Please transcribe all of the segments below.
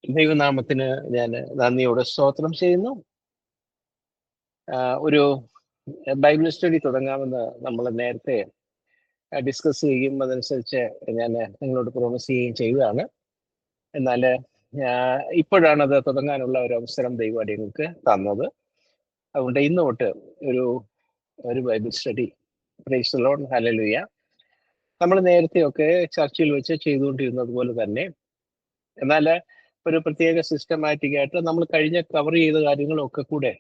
ദൈവനാമത്തിന് ഞാൻ നന്ദിയോടെ സ്തോത്രം ചെയ്യുന്നു. ഒരു ബൈബിൾ സ്റ്റഡി തുടങ്ങാമെന്ന് നമ്മൾ നേരത്തെ ഡിസ്കസ് ചെയ്യും, അതനുസരിച്ച് ഞാൻ നിങ്ങളോട് പ്രോമിസ് ചെയ്യുകയും ചെയ്തതാണ്. എന്നാൽ ഇപ്പോഴാണത് തുടങ്ങാനുള്ള ഒരു അവസരം ദൈവങ്ങൾക്ക് തന്നത്. അതുകൊണ്ട് ഇന്ന് തൊട്ട് ഒരു Bible study, praise the Lord, hallelujah, നമ്മൾ നേരത്തെയൊക്കെ ചർച്ചിൽ വെച്ച് ചെയ്തുകൊണ്ടിരുന്നത് പോലെ തന്നെ, എന്നാൽ ഒരു പ്രത്യേക സിസ്റ്റമാറ്റിക് ആയിട്ട് നമ്മൾ കഴിഞ്ഞ കവർ ചെയ്ത കാര്യങ്ങളൊക്കെ കൂടെ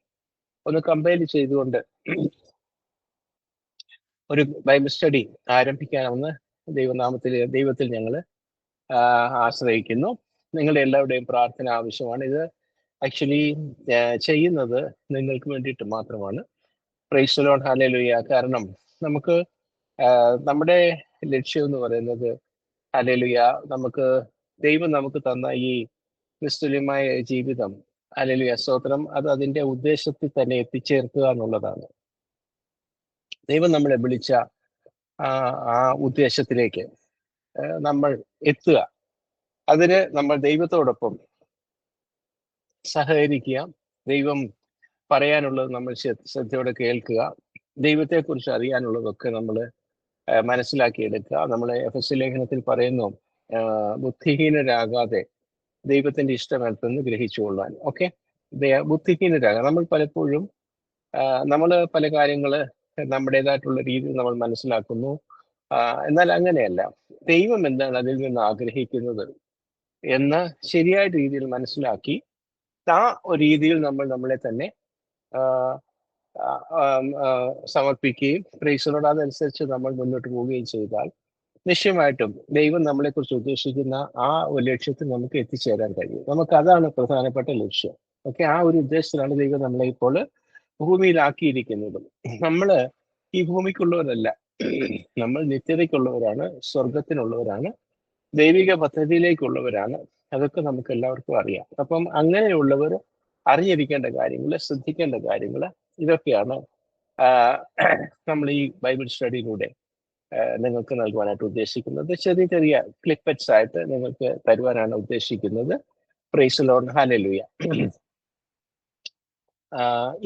ഒന്ന് കമ്പയർ ചെയ്തുകൊണ്ട് ഒരു ബൈബിൾ സ്റ്റഡി ആരംഭിക്കാമെന്ന് ദൈവത്തിൽ ഞങ്ങൾ ആശ്രയിക്കുന്നു. നിങ്ങളുടെ എല്ലാവരുടെയും പ്രാർത്ഥന ആവശ്യമാണ്. ഇത് ആക്ച്വലി ചെയ്യുന്നത് നിങ്ങൾക്ക് വേണ്ടിയിട്ട് മാത്രമാണ്. Praise the Lord, hallelujah. കാരണം നമുക്ക് നമ്മുടെ ലക്ഷ്യം എന്ന് പറയുന്നത്, ഹല്ലേലൂയ, ദൈവം നമുക്ക് തന്ന ഈ നിസ്തുല്യമായ ജീവിതം, ഹല്ലേലൂയ, സ്തോത്രം, അത് അതിന്റെ ഉദ്ദേശത്തിൽ തന്നെ എത്തിച്ചേർക്കുക എന്നുള്ളതാണ്. ദൈവം നമ്മളെ വിളിച്ച ആ ഉദ്ദേശത്തിലേക്ക് നമ്മൾ എത്തുക. അതിന് നമ്മൾ ദൈവത്തോടൊപ്പം സഹകരിക്കുക. ദൈവം പറയാനുള്ളത് നമ്മൾ ശ്രദ്ധയോടെ കേൾക്കുക. ദൈവത്തെക്കുറിച്ച് അറിയാനുള്ളതൊക്കെ നമ്മൾ മനസ്സിലാക്കിയെടുക്കുക. നമ്മൾ എഫെസ്യ ലേഖനത്തിൽ പറയുന്നു, ബുദ്ധിഹീനരാകാതെ ദൈവത്തിന്റെ ഇഷ്ടമെന്ന് ഗ്രഹിച്ചുകൊള്ളാൻ. ഓക്കെ, ബുദ്ധിഹീനരാകാം. നമ്മൾ പലപ്പോഴും നമ്മൾ പല കാര്യങ്ങൾ നമ്മുടേതായിട്ടുള്ള രീതിയിൽ നമ്മൾ മനസ്സിലാക്കുന്നു. എന്നാൽ അങ്ങനെയല്ല. ദൈവം എന്താണ് അതിൽ നിന്ന് ആഗ്രഹിക്കുന്നത് എന്ന് ശരിയായ രീതിയിൽ മനസ്സിലാക്കി ആ ഒരു രീതിയിൽ നമ്മൾ നമ്മളെ തന്നെ സമർപ്പിക്കുകയും പ്രൈസിനോട് അതനുസരിച്ച് നമ്മൾ മുന്നോട്ട് പോവുകയും ചെയ്താൽ നിശ്ചയമായിട്ടും ദൈവം നമ്മളെക്കുറിച്ച് ഉദ്ദേശിക്കുന്ന ആ ഒരു ലക്ഷ്യത്തിൽ നമുക്ക് എത്തിച്ചേരാൻ കഴിയും. അതാണ് പ്രധാനപ്പെട്ട ലക്ഷ്യം. ഓക്കെ, ആ ഒരു ഉദ്ദേശത്തിലാണ് ദൈവം നമ്മളെ ഇപ്പോൾ ഭൂമിയിലാക്കിയിരിക്കുന്നത്. നമ്മള് ഈ ഭൂമിക്കുള്ളവരല്ല, നമ്മൾ നിത്യതയ്ക്കുള്ളവരാണ്, സ്വർഗത്തിനുള്ളവരാണ്, ദൈവിക പദ്ധതിയിലേക്കുള്ളവരാണ്. അതൊക്കെ നമുക്ക് എല്ലാവർക്കും അറിയാം. അപ്പം അങ്ങനെയുള്ളവർ അറിഞ്ഞിരിക്കേണ്ട കാര്യങ്ങൾ, ശ്രദ്ധിക്കേണ്ട കാര്യങ്ങൾ, ഇതൊക്കെയാണ് നമ്മൾ ഈ ബൈബിൾ സ്റ്റഡിയിലൂടെ നിങ്ങൾക്ക് നൽകുവാനായിട്ട് ഉദ്ദേശിക്കുന്നത്. ചെറിയ ചെറിയ ക്ലിപ്പറ്റ്സ് ആയിട്ട് നിങ്ങൾക്ക് തരുവാനാണ് ഉദ്ദേശിക്കുന്നത്. Praise the Lord, hallelujah.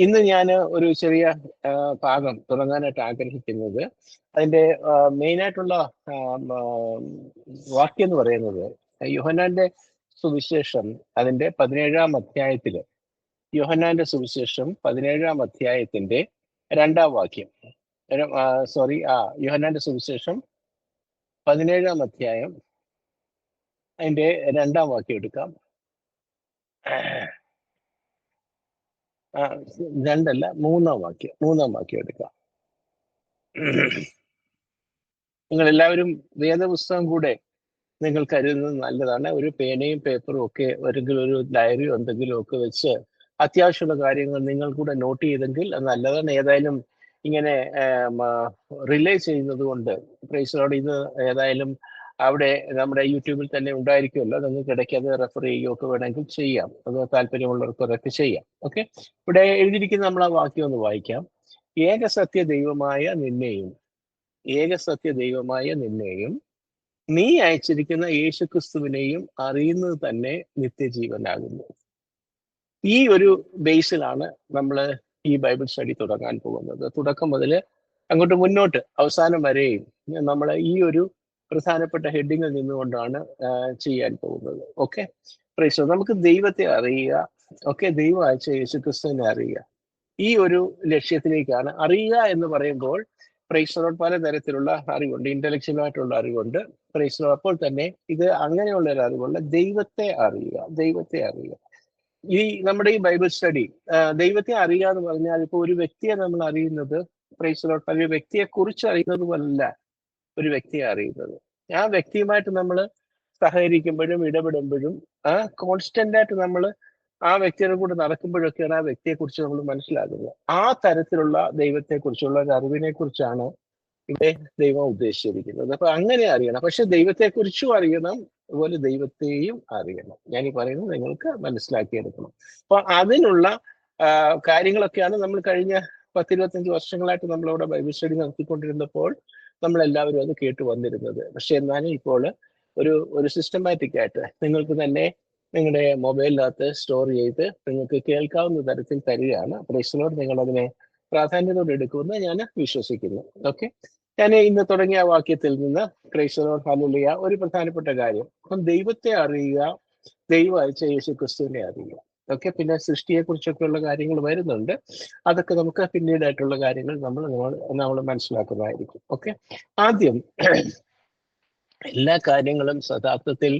ഇന്ന് ഞാൻ ഒരു ചെറിയ ഭാഗം തുടങ്ങാനായിട്ട് ആഗ്രഹിക്കുന്നത്, അതിൻ്റെ മെയിനായിട്ടുള്ള വാക്യം എന്ന് പറയുന്നത് യോഹന്നാന്റെ സുവിശേഷം അതിൻ്റെ 17-ാം അധ്യായത്തില്, യോഹന്നാന്റെ സുവിശേഷം 17-ാം അധ്യായത്തിന്റെ 2-ാം വാക്യം. യോഹന്നാന്റെ സുവിശേഷം 17-ാം അധ്യായം അതിന്റെ 2-ാം വാക്യം എടുക്കാം. 2 അല്ല, 3-ാം വാക്യം എടുക്കാം. നിങ്ങൾ എല്ലാവരും വേദപുസ്തകം കൂടെ നിങ്ങൾ കരുതുന്നത് നല്ലതാണ്. ഒരു പേനയും പേപ്പറും ഒക്കെ, ഒരെങ്കിലും ഒരു ഡയറിയോ എന്തെങ്കിലും ഒക്കെ വെച്ച് അത്യാവശ്യമുള്ള കാര്യങ്ങൾ നിങ്ങൾ കൂടെ നോട്ട് ചെയ്തെങ്കിൽ അത് നല്ലതാണ്. ഏതായാലും ഇങ്ങനെ റിലേ ചെയ്യുന്നത് കൊണ്ട് പ്രൈസിനോട് ഇത് ഏതായാലും അവിടെ നമ്മുടെ യൂട്യൂബിൽ തന്നെ ഉണ്ടായിരിക്കുമല്ലോ, നിങ്ങൾക്ക് ഇടയ്ക്ക് അത് റെഫർ ചെയ്യുകയൊക്കെ വേണമെങ്കിൽ ചെയ്യാം. അത് താല്പര്യമുള്ളവർക്ക് അതൊക്കെ ചെയ്യാം. ഓക്കെ, ഇവിടെ എഴുതിയിരിക്കുന്ന നമ്മൾ ആ വാക്യം ഒന്ന് വായിക്കാം. ഏകസത്യ ദൈവമായ നിന്നെയും നീ അയച്ചിരിക്കുന്ന യേശുക്രിസ്തുവിനെയും അറിയുന്നത് തന്നെ നിത്യജീവനാകുന്നു. ഈ ഒരു ബേസിലാണ് നമ്മൾ ഈ ബൈബിൾ സ്റ്റഡി തുടങ്ങാൻ പോകുന്നത്. തുടക്കം മുതൽ അങ്ങോട്ട് മുന്നോട്ട് അവസാനം വരെയും നമ്മൾ ഈ ഒരു പ്രധാനപ്പെട്ട ഹെഡിങ്ങിൽ നിന്നുകൊണ്ടാണ് ചെയ്യാൻ പോകുന്നത്. Okay, praise. നമുക്ക് ദൈവത്തെ അറിയുക, ഓക്കെ, ദൈവം അയച്ച യേശുക്രിസ്തുവിനെ അറിയുക. ഈ ഒരു ലക്ഷ്യത്തിലേക്കാണ്. അറിയുക എന്ന് പറയുമ്പോൾ പ്രൈസ് പലതരത്തിലുള്ള അറിവുണ്ട്. ഇന്റലക്ച്വൽ ആയിട്ടുള്ള അറിവുണ്ട്. പ്രൈസ്. അപ്പോൾ തന്നെ ഇത് അങ്ങനെയുള്ള ഒരു അറിവുള്ള ദൈവത്തെ അറിയുക. ഈ നമ്മുടെ ഈ ബൈബിൾ സ്റ്റഡി ദൈവത്തെ അറിയുക എന്ന് പറഞ്ഞാൽ, ഇപ്പോൾ ഒരു വ്യക്തിയെ നമ്മൾ അറിയുന്നത്, പ്രൈസ്, ഒരു വ്യക്തിയെ കുറിച്ച് അറിയുന്നത് പോലല്ല ഒരു വ്യക്തിയെ അറിയുന്നത്. ആ വ്യക്തിയുമായിട്ട് നമ്മൾ സഹകരിക്കുമ്പോഴും ഇടപെടുമ്പോഴും കോൺസ്റ്റന്റ് ആയിട്ട് നമ്മൾ ആ വ്യക്തിയുടെ കൂടെ നടക്കുമ്പോഴൊക്കെയാണ് ആ വ്യക്തിയെക്കുറിച്ച് നമ്മൾ മനസ്സിലാക്കുന്നത്. ആ തരത്തിലുള്ള ദൈവത്തെക്കുറിച്ചുള്ള ഒരു അറിവിനെ കുറിച്ചാണ് ഇവിടെ ദൈവം ഉദ്ദേശിച്ചിരിക്കുന്നത്. അപ്പൊ അങ്ങനെ അറിയണം. പക്ഷെ ദൈവത്തെക്കുറിച്ചും അറിയണം, അതുപോലെ ദൈവത്തെയും അറിയണം. ഞാൻ ഈ പറയുന്നത് നിങ്ങൾക്ക് മനസ്സിലാക്കിയെടുക്കണം. അപ്പൊ അതിനുള്ള കാര്യങ്ങളൊക്കെയാണ് നമ്മൾ കഴിഞ്ഞ 10-25 വർഷങ്ങളായിട്ട് നമ്മളിവിടെ ബൈബിൾ സ്റ്റഡി നടത്തിക്കൊണ്ടിരുന്നപ്പോൾ നമ്മളെല്ലാവരും അത് കേട്ടു വന്നിരുന്നത്. പക്ഷെ എന്നാലും ഇപ്പോൾ ഒരു സിസ്റ്റമാറ്റിക് ആയിട്ട് നിങ്ങൾക്ക് തന്നെ നിങ്ങളുടെ മൊബൈലിനകത്ത് സ്റ്റോർ ചെയ്ത് നിങ്ങൾക്ക് കേൾക്കാവുന്ന തരത്തിൽ തരികയാണ്. പ്രേക്ഷകരോട് നിങ്ങൾ അതിനെ പ്രാധാന്യത്തോടെ എടുക്കുമെന്ന് ഞാൻ വിശ്വസിക്കുന്നു. ഓക്കെ, ഞാൻ ഇന്ന് തുടങ്ങിയ വാക്യത്തിൽ നിന്ന് ക്രൈസ്തവർ ഹല്ലേലൂയ ഒരു പ്രധാനപ്പെട്ട കാര്യം, അപ്പം ദൈവത്തെ അറിയുക, ദൈവം അയച്ച യേശു ക്രിസ്തുവിനെ അറിയുക. ഓക്കെ, പിന്നെ സൃഷ്ടിയെ കുറിച്ചൊക്കെയുള്ള കാര്യങ്ങൾ വരുന്നുണ്ട്. അതൊക്കെ നമുക്ക് പിന്നീടായിട്ടുള്ള കാര്യങ്ങൾ നമ്മൾ മനസ്സിലാക്കുന്നതായിരിക്കും. ഓക്കെ, ആദ്യം എല്ലാ കാര്യങ്ങളും യഥാർത്ഥത്തിൽ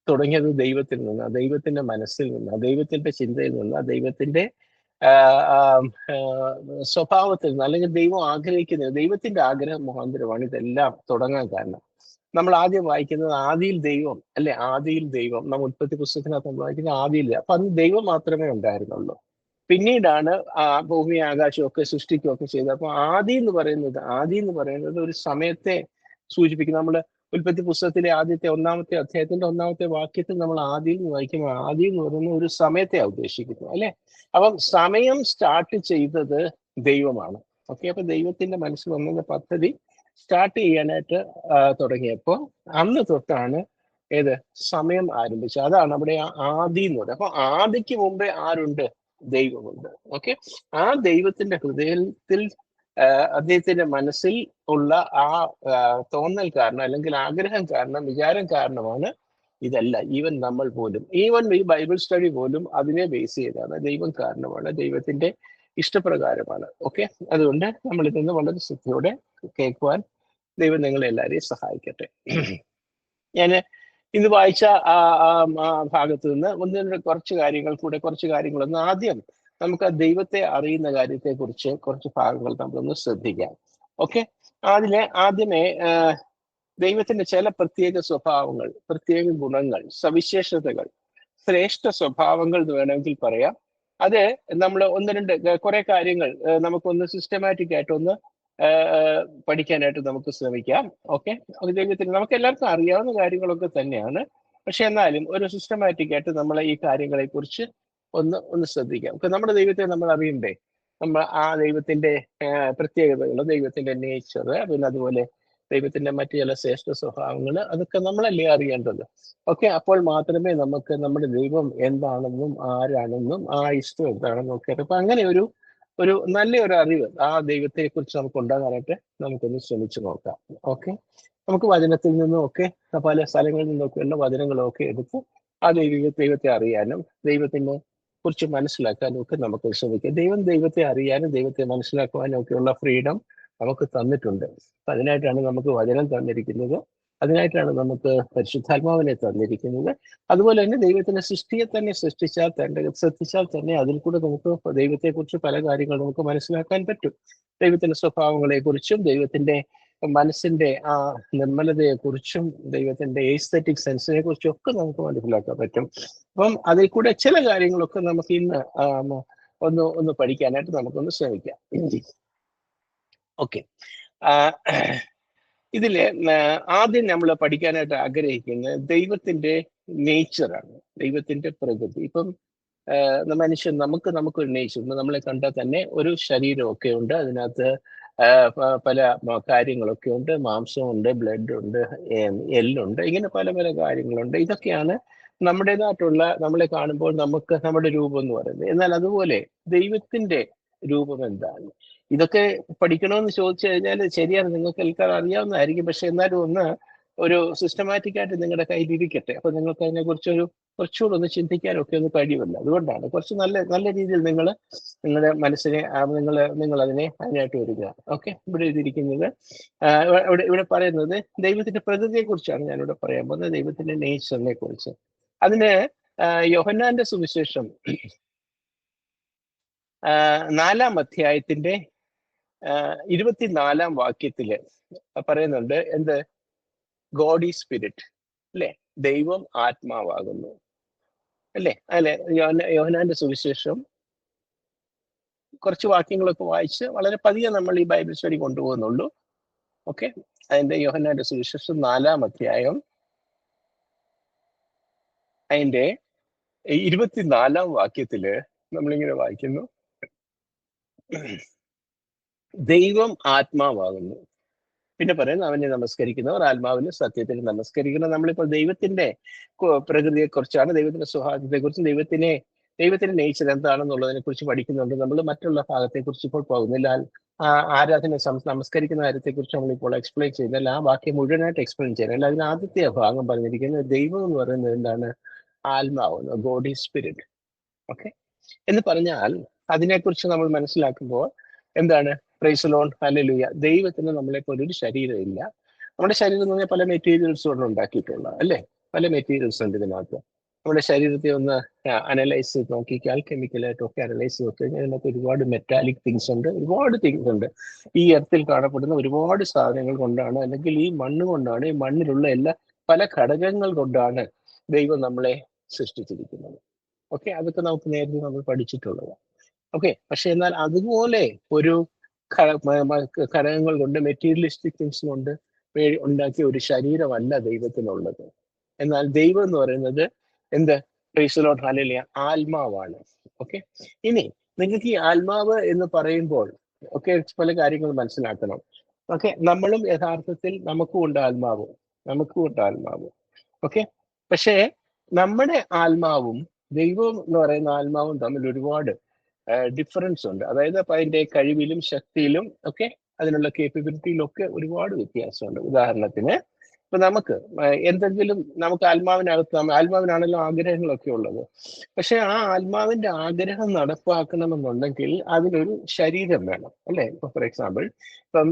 തുടങ്ങിയത് ദൈവത്തിൽ നിന്ന്, ദൈവത്തിന്റെ മനസ്സിൽ നിന്ന്, ദൈവത്തിന്റെ ചിന്തയിൽ നിന്ന്, ദൈവത്തിന്റെ സ്വഭാവത്തിൽ നിന്ന്, അല്ലെങ്കിൽ ദൈവം ആഗ്രഹിക്കുന്നത്, ദൈവത്തിന്റെ ആഗ്രഹം മുഖാന്തരമാണ് ഇതെല്ലാം തുടങ്ങാൻ കാരണം. നമ്മൾ ആദ്യം വായിക്കുന്നത് ആദിയിൽ ദൈവം, അല്ലെ? ആദിയിൽ ദൈവം, നമ്മൾ ഉൽപ്പത്തി പുസ്തകത്തിനകത്ത് നമ്മൾ വായിക്കുന്നത് ആദിയിൽ. അപ്പൊ അന്ന് ദൈവം മാത്രമേ ഉണ്ടായിരുന്നുള്ളൂ. പിന്നീടാണ് ഭൂമി ആകാശവും ഒക്കെ സൃഷ്ടിക്കുകയൊക്കെ ചെയ്തത്. അപ്പൊ ആദി എന്ന് പറയുന്നത് ഒരു സമയത്തെ സൂചിപ്പിക്കും. നമ്മൾ ഉൽപ്പത്തി പുസ്തകത്തിലെ ആദ്യത്തെ 1-ാമത്തെ അധ്യായത്തിന്റെ 1-ാമത്തെ വാക്യത്തിൽ നമ്മൾ ആദിയിൽ നിന്ന് വായിക്കുമ്പോൾ ആദി എന്ന് പറയുന്ന ഒരു സമയത്തെ ഉദ്ദേശിക്കുന്നു, അല്ലെ? അപ്പം സമയം സ്റ്റാർട്ട് ചെയ്തത് ദൈവമാണ്. ഓക്കെ, അപ്പൊ ദൈവത്തിന്റെ മനസ്സിൽ വന്ന പദ്ധതി സ്റ്റാർട്ട് ചെയ്യാനായിട്ട് തുടങ്ങിയപ്പോ അന്ന് തൊട്ടാണ് ഏത് സമയം ആരംഭിച്ചത്. അതാണ് അവിടെ ആദി എന്ന് പറയുന്നത്. അപ്പൊ ആദിക്ക് മുമ്പേ ആരുണ്ട്? ദൈവമുണ്ട്. ഓക്കെ, ആ ദൈവത്തിന്റെ ഹൃദയത്തിൽ അദ്ദേഹത്തിന്റെ മനസ്സിൽ ഉള്ള ആ തോന്നൽ കാരണം, അല്ലെങ്കിൽ ആഗ്രഹം കാരണം, വിചാരം കാരണമാണ് ഇതല്ല. ഈവൻ നമ്മൾ പോലും, ഈവൻ ഈ ബൈബിൾ സ്റ്റഡി പോലും അതിനെ ബേസ് ചെയ്താണ്. ദൈവം കാരണമാണ്, ദൈവത്തിന്റെ ഇഷ്ടപ്രകാരമാണ്. ഓക്കെ, അതുകൊണ്ട് നമ്മൾ ഇതിന്ന് വളരെ ശ്രദ്ധയോടെ കേൾക്കുവാൻ ദൈവം നിങ്ങളെ എല്ലാവരെയും സഹായിക്കട്ടെ. ഞാൻ ഇന്ന് വായിച്ച ഭാഗത്ത് നിന്ന് കുറച്ച് കാര്യങ്ങളൊന്ന് ആദ്യം നമുക്ക് ആ ദൈവത്തെ അറിയുന്ന കാര്യത്തെ കുറിച്ച് കുറച്ച് ഭാഗങ്ങൾ നമ്മളൊന്ന് ശ്രദ്ധിക്കാം. ഓക്കെ, ആദ്യമേ ദൈവത്തിന്റെ ചില പ്രത്യേക സ്വഭാവങ്ങൾ, പ്രത്യേക ഗുണങ്ങൾ, സവിശേഷതകൾ, ശ്രേഷ്ഠ സ്വഭാവങ്ങൾ എന്ന് വേണമെങ്കിൽ പറയാം. അത് നമ്മൾ കുറെ കാര്യങ്ങൾ നമുക്കൊന്ന് സിസ്റ്റമാറ്റിക് ആയിട്ടൊന്ന് പഠിക്കാനായിട്ട് നമുക്ക് ശ്രമിക്കാം. ഓക്കെ, ദൈവത്തിന് നമുക്ക് എല്ലാവർക്കും അറിയാവുന്ന കാര്യങ്ങളൊക്കെ തന്നെയാണ്. പക്ഷെ എന്നാലും ഒരു സിസ്റ്റമാറ്റിക് ആയിട്ട് നമ്മൾ ഈ കാര്യങ്ങളെ കുറിച്ച് ഒന്ന് ശ്രദ്ധിക്കാം. നമ്മുടെ ദൈവത്തെ നമ്മൾ അറിയണ്ടേ? നമ്മൾ ആ ദൈവത്തിന്റെ പ്രത്യേകതകൾ, ദൈവത്തിന്റെ നേച്ചർ, പിന്നെ അതുപോലെ ദൈവത്തിന്റെ മറ്റു ചില ശ്രേഷ്ഠ സ്വഭാവങ്ങൾ, അതൊക്കെ നമ്മളല്ലേ അറിയേണ്ടത്. ഓക്കെ, അപ്പോൾ മാത്രമേ നമുക്ക് നമ്മുടെ ദൈവം എന്താണെന്നും ആരാണെന്നും ആ ഇഷ്ടം എന്താണെന്നും ഒക്കെ. അപ്പൊ അങ്ങനെ ഒരു നല്ലൊരു അറിവ് ആ ദൈവത്തെ കുറിച്ച് നമുക്ക് ഉണ്ടാകാനായിട്ട് നമുക്കൊന്ന് ശ്രമിച്ചു നോക്കാം. ഓക്കെ, നമുക്ക് വചനത്തിൽ നിന്നും ഒക്കെ പല സ്ഥലങ്ങളിൽ നിന്നൊക്കെയുള്ള വചനങ്ങളൊക്കെ എടുത്ത് ആ ദൈവത്തെ അറിയാനും ദൈവത്തിനെ കുറിച്ച് മനസ്സിലാക്കാനും ഒക്കെ നമുക്ക് ശ്രമിക്കാം. ദൈവത്തെ അറിയാനും ദൈവത്തെ മനസ്സിലാക്കുവാനും ഒക്കെയുള്ള ഫ്രീഡം നമുക്ക് തന്നിട്ടുണ്ട്. അതിനായിട്ടാണ് നമുക്ക് വചനം തന്നിരിക്കുന്നത്, അതിനായിട്ടാണ് നമുക്ക് പരിശുദ്ധാത്മാവിനെ തന്നിരിക്കുന്നത്. അതുപോലെ തന്നെ ദൈവത്തിന്റെ സൃഷ്ടിയെ തന്നെ ശ്രദ്ധിച്ചാൽ തന്നെ അതിൽ കൂടെ നമുക്ക് ദൈവത്തെക്കുറിച്ച് പല കാര്യങ്ങൾ നമുക്ക് മനസ്സിലാക്കാൻ പറ്റും. ദൈവത്തിന്റെ സ്വഭാവങ്ങളെ കുറിച്ചും ദൈവത്തിന്റെ മനസ്സിന്റെ ആ നിർമ്മലതയെ കുറിച്ചും ദൈവത്തിന്റെ എസ്തെറ്റിക് സെൻസിനെ കുറിച്ചും ഒക്കെ നമുക്ക് മനസ്സിലാക്കാൻ പറ്റും. അപ്പം അതിൽ കൂടെ ചില കാര്യങ്ങളൊക്കെ നമുക്ക് ഇന്ന് ഒന്ന് പഠിക്കാനായിട്ട് നമുക്കൊന്ന് ശ്രമിക്കാം. ഓക്കെ, ഇതില് ആദ്യം നമ്മൾ പഠിക്കാനായിട്ട് ആഗ്രഹിക്കുന്നത് ദൈവത്തിന്റെ നേച്ചറാണ്, ദൈവത്തിന്റെ പ്രകൃതി. ഇപ്പം മനുഷ്യൻ നമുക്കൊരു നേച്ചർ ഉണ്ട്. നമ്മളെ കണ്ടാൽ തന്നെ ഒരു ശരീരമൊക്കെ ഉണ്ട്, അതിനകത്ത് പല കാര്യങ്ങളൊക്കെ ഉണ്ട്. മാംസമുണ്ട്, ബ്ലഡ് ഉണ്ട്, എല്ലുണ്ട്, ഇങ്ങനെ പല പല കാര്യങ്ങളുണ്ട്. ഇതൊക്കെയാണ് നമ്മുടേതായിട്ടുള്ള, നമ്മളെ കാണുമ്പോൾ നമുക്ക് നമ്മുടെ രൂപം എന്ന് പറയുന്നത്. എന്നാൽ അതുപോലെ ദൈവത്തിന്റെ രൂപം എന്താണ്? ഇതൊക്കെ പഠിക്കണമെന്ന് ചോദിച്ചു കഴിഞ്ഞാൽ ശരിയാണ്, നിങ്ങൾക്ക് എല്ലാവർക്കും അറിയാവുന്നതായിരിക്കും. പക്ഷെ എന്നാലും ഒരു സിസ്റ്റമാറ്റിക് ആയിട്ട് നിങ്ങളുടെ കയ്യിൽ ഇരിക്കട്ടെ. അപ്പൊ നിങ്ങൾക്ക് അതിനെ കുറിച്ചൊരു കുറച്ചുകൂടെ ഒന്ന് ചിന്തിക്കാനൊക്കെ ഒന്ന് കഴിയുമല്ല. അതുകൊണ്ടാണ് കുറച്ച് നല്ല രീതിയിൽ നിങ്ങളുടെ മനസ്സിനെ നിങ്ങൾ അതിനായിട്ട് വരിക. ഓക്കെ, ഇവിടെ എഴുതിയിരിക്കുന്നത്, ഇവിടെ പറയുന്നത് ദൈവത്തിന്റെ പ്രകൃതിയെ കുറിച്ചാണ് ഞാനിവിടെ പറയാൻ പോകുന്നത്, ദൈവത്തിന്റെ നേച്ചറിനെ കുറിച്ച്. അതിന് യോഹന്നാന്റെ സുവിശേഷം 4-ാം അധ്യായത്തിന്റെ 24-ാം വാക്യത്തില് പറയുന്നുണ്ട്, എന്ത്? ഗോഡ് ഈസ് സ്പിരിറ്റ്, അല്ലെ? ദൈവം ആത്മാവാകുന്നു, അല്ലെ? യോഹന്നാന്റെ സുവിശേഷം കുറച്ച് വാക്യങ്ങളൊക്കെ വായിച്ച് വളരെ പതിയെ നമ്മൾ ഈ ബൈബിൾ സ്റ്റഡി കൊണ്ടുപോകുന്നുള്ളൂ. ഓക്കെ, അതിന്റെ യോഹന്നാന്റെ സുവിശേഷം 4-ാം അധ്യായം അതിന്റെ 24-ാം വാക്യത്തില് നമ്മളിങ്ങനെ വായിക്കുന്നു, ദൈവം ആത്മാവാകുന്നു. പിന്നെ പറയുന്നു അവനെ നമസ്കരിക്കുന്നവർ ആത്മാവിന് സത്യത്തിൽ നമസ്കരിക്കണം. നമ്മളിപ്പോൾ ദൈവത്തിന്റെ പ്രകൃതിയെക്കുറിച്ചാണ്, ദൈവത്തിന്റെ സ്വഭാവത്തെക്കുറിച്ചും ദൈവത്തിന്റെ നേച്ചർ എന്താണെന്നുള്ളതിനെ കുറിച്ച് പഠിക്കുന്നുണ്ട്. നമ്മൾ മറ്റുള്ള ഭാഗത്തെക്കുറിച്ച് ഇപ്പോൾ പോകുന്നില്ല. ആരാധന നമസ്കരിക്കുന്ന കാര്യത്തെക്കുറിച്ച് നമ്മളിപ്പോൾ എക്സ്പ്ലെയിൻ ചെയ്യുന്നില്ല. ആ വാക്യം മുഴുവനായിട്ട് എക്സ്പ്ലെയിൻ ചെയ്യുന്നില്ല. അതിന് ആദ്യത്തെ ഭാഗം പറഞ്ഞിരിക്കുന്നത് ദൈവം എന്ന് പറയുന്നത് എന്താണ്? ആത്മാവ്, ഗോഡ് ഈസ് സ്പിരിറ്റ്. ഓക്കെ, എന്ന് പറഞ്ഞാൽ അതിനെക്കുറിച്ച് നമ്മൾ മനസ്സിലാക്കുമ്പോൾ എന്താണ്? Praise Lord, hallelujah. ദൈവത്തിന് നമ്മളെപ്പോലെ ഒരു ശരീരമില്ല. നമ്മുടെ ശരീരം എന്ന് പറഞ്ഞാൽ പല മെറ്റീരിയൽസ് കൊണ്ട് ഉണ്ടാക്കിയിട്ടുള്ള, അല്ലേ? പല മെറ്റീരിയൽസ് ഉണ്ട് ഇതിനകത്ത്. നമ്മുടെ ശരീരത്തെ ഒന്ന് അനലൈസ് ചെയ്ത് നോക്കിയാൽ, കെമിക്കലായിട്ടൊക്കെ അനലൈസ് ചെയ്ത് നോക്കിക്കഴിഞ്ഞാൽ അതിനകത്ത് ഒരുപാട് മെറ്റാലിക് തിങ്സ് ഉണ്ട്, ഒരുപാട് തിങ്സ് ഉണ്ട്. ഈ എർത്തിൽ കാണപ്പെടുന്ന ഒരുപാട് സാധനങ്ങൾ കൊണ്ടാണ്, അല്ലെങ്കിൽ ഈ മണ്ണ് കൊണ്ടാണ്, ഈ മണ്ണിലുള്ള എല്ലാ പല ഘടകങ്ങൾ കൊണ്ടാണ് ദൈവം നമ്മളെ സൃഷ്ടിച്ചിരിക്കുന്നത്. ഓക്കെ, അതൊക്കെ നമുക്ക് നേരത്തെ നമ്മൾ പഠിച്ചിട്ടുള്ളത്. ഓക്കെ, പക്ഷെ എന്നാൽ അതുപോലെ ഒരു ഘടകങ്ങൾ കൊണ്ട്, മെറ്റീരിയലിസ്റ്റിക് തിങ്സ് കൊണ്ട് ഉണ്ടാക്കിയ ഒരു ശരീരമല്ല ദൈവത്തിനുള്ളത്. എന്നാൽ ദൈവം എന്ന് പറയുന്നത് എന്ത്? പ്രൈസ് ലോർഡ്, ഹല്ലേലൂയ, ആത്മാവാണ്. ഓക്കെ, ഇനി നിങ്ങൾക്ക് ഈ ആത്മാവ് എന്ന് പറയുമ്പോൾ ഒക്കെ പല കാര്യങ്ങൾ മനസ്സിലാക്കണം. ഓക്കെ, നമ്മളും യഥാർത്ഥത്തിൽ നമുക്കും ഉണ്ട് ആത്മാവ്. ഓക്കെ, പക്ഷേ നമ്മുടെ ആത്മാവും ദൈവം എന്ന് പറയുന്ന ആത്മാവും തമ്മിൽ ഒരുപാട് ഡിഫറൻസ് ഉണ്ട്. അതായത് അപ്പൊ അതിന്റെ കഴിവിലും ശക്തിയിലും ഒക്കെ, അതിനുള്ള കേപ്പബിലിറ്റിയിലും ഒക്കെ ഒരുപാട് വ്യത്യാസമുണ്ട്. ഉദാഹരണത്തിന് ഇപ്പൊ നമുക്ക് എന്തെങ്കിലും, നമുക്ക് ആത്മാവിനാണല്ലോ ആഗ്രഹങ്ങളൊക്കെ ഉള്ളത്. പക്ഷെ ആ ആത്മാവിന്റെ ആഗ്രഹം നടപ്പാക്കണമെന്നുണ്ടെങ്കിൽ അതിനൊരു ശരീരം വേണം, അല്ലെ? ഇപ്പൊ ഫോർ എക്സാമ്പിൾ, ഇപ്പം